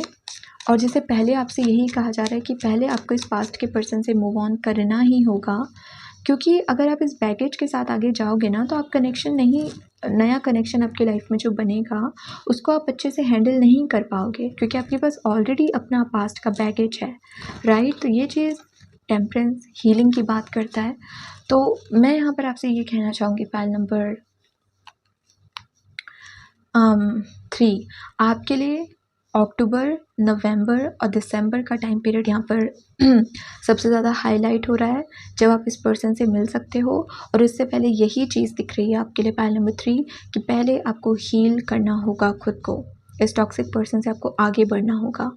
और जैसे पहले आपसे यही कहा जा रहा है कि पहले आपको इस पास्ट के पर्सन से मूव ऑन करना ही होगा, क्योंकि अगर आप इस बैगेज के साथ आगे जाओगे ना तो आप कनेक्शन नहीं, नया कनेक्शन आपकी लाइफ में जो बनेगा उसको आप अच्छे से हैंडल नहीं कर पाओगे, क्योंकि आपके पास ऑलरेडी अपना पास्ट का बैगेज है, राइट। तो ये चीज़ टेम्परेंस हीलिंग की बात करता है। तो मैं यहाँ पर आपसे ये कहना चाहूँगी पाइल नंबर 3 आपके लिए अक्टूबर, नवंबर और दिसंबर का टाइम पीरियड यहाँ पर सबसे ज़्यादा हाईलाइट हो रहा है जब आप इस पर्सन से मिल सकते हो। और इससे पहले यही चीज़ दिख रही है आपके लिए पाइल नंबर 3 कि पहले आपको हील करना होगा खुद को, इस टॉक्सिक पर्सन से आपको आगे बढ़ना होगा।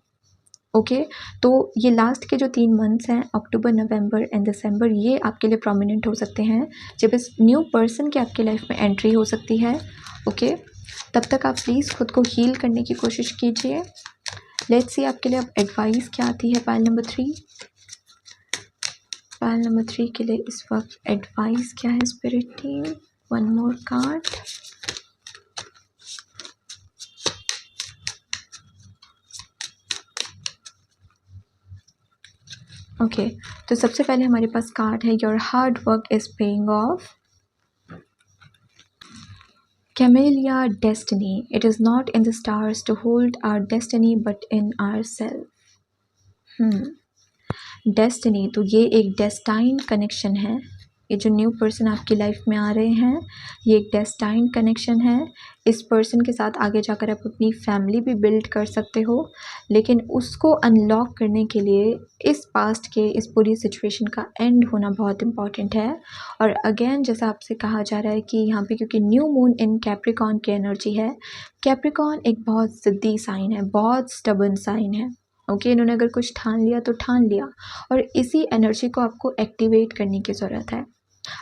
ओके, तो ये लास्ट के जो 3 मंथ्स हैं, अक्टूबर, नवंबर एंड दिसंबर, ये आपके लिए प्रोमिनेंट हो सकते हैं जब इस न्यू पर्सन की आपकी लाइफ में एंट्री हो सकती है। ओके, तब तक आप प्लीज़ खुद को हील करने की कोशिश कीजिए। लेट्स सी आपके लिए अब एडवाइस क्या आती है पाइल नंबर 3। पाइल नंबर 3 के लिए इस वक्त एडवाइस क्या है spirit team. One more card. Okay, तो सबसे पहले हमारे पास कार्ड है your hard work is paying off. Camellia destiny. It is not in the stars to hold our destiny but in ourselves. Destiny, तो ये एक डेस्टाइन कनेक्शन है। ये जो न्यू पर्सन आपकी लाइफ में आ रहे हैं, ये एक डेस्टाइन कनेक्शन है। इस पर्सन के साथ आगे जाकर आप अपनी फैमिली भी बिल्ड कर सकते हो, लेकिन उसको अनलॉक करने के लिए इस पास्ट के इस पूरी सिचुएशन का एंड होना बहुत इम्पॉर्टेंट है। और अगेन जैसा आपसे कहा जा रहा है कि यहाँ पे क्योंकि न्यू मून इन कैप्रिकॉर्न की एनर्जी है, कैप्रिकॉर्न एक बहुत ज़िद्दी साइन है, बहुत स्टबर्न साइन है। ओके, इन्होंने अगर कुछ ठान लिया तो ठान लिया, और इसी एनर्जी को आपको एक्टिवेट करने की ज़रूरत है।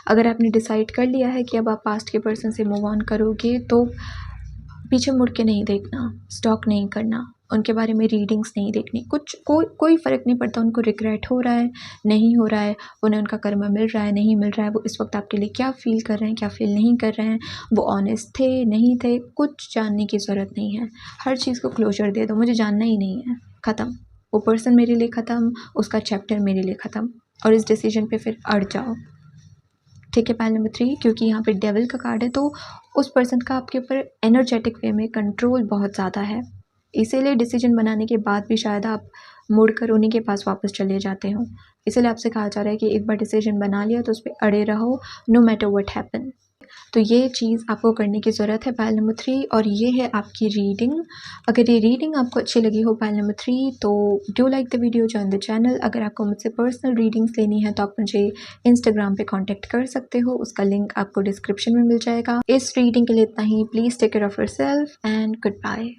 अगर आपने डिसाइड कर लिया है कि अब आप पास्ट के पर्सन से मूव ऑन करोगे तो पीछे मुड़ के नहीं देखना, स्टॉक नहीं करना, उनके बारे में रीडिंग्स नहीं देखनी। कोई फ़र्क नहीं पड़ता उनको रिग्रेट हो रहा है, नहीं हो रहा है, उन्हें उनका कर्मा मिल रहा है, नहीं मिल रहा है, वो इस वक्त आपके लिए क्या फ़ील कर रहे हैं, क्या फ़ील नहीं कर रहे हैं, वो ऑनेस्ट थे, नहीं थे, कुछ जानने की ज़रूरत नहीं है। हर चीज़ को क्लोजर दे दो, मुझे जानना ही नहीं है, ख़त्म। वो पर्सन मेरे लिए ख़त्म, उसका चैप्टर मेरे लिए ख़त्म, और इस डिसीजन पे फिर अड़ जाओ। ठीक है, पाइल नंबर 3, क्योंकि यहाँ पे डेविल का कार्ड है, तो उस पर्सन का आपके ऊपर एनर्जेटिक वे में कंट्रोल बहुत ज़्यादा है, इसीलिए डिसीजन बनाने के बाद भी शायद आप मुड़कर उन्हीं के पास वापस चले जाते हो। इसीलिए आपसे कहा जा रहा है कि एक बार डिसीजन बना लिया तो उस पर अड़े रहो, नो मैटर व्हाट हैपन। तो ये चीज़ आपको करने की ज़रूरत है, पाइल नंबर 3, और ये है आपकी रीडिंग। अगर ये रीडिंग आपको अच्छी लगी हो, पाइल नंबर 3, तो do like the video, join the channel. अगर आपको मुझसे पर्सनल रीडिंग्स लेनी है तो आप मुझे इंस्टाग्राम पे कांटेक्ट कर सकते हो, उसका लिंक आपको डिस्क्रिप्शन में मिल जाएगा। इस रीडिंग के लिए इतना ही। Please take care of yourself and good bye.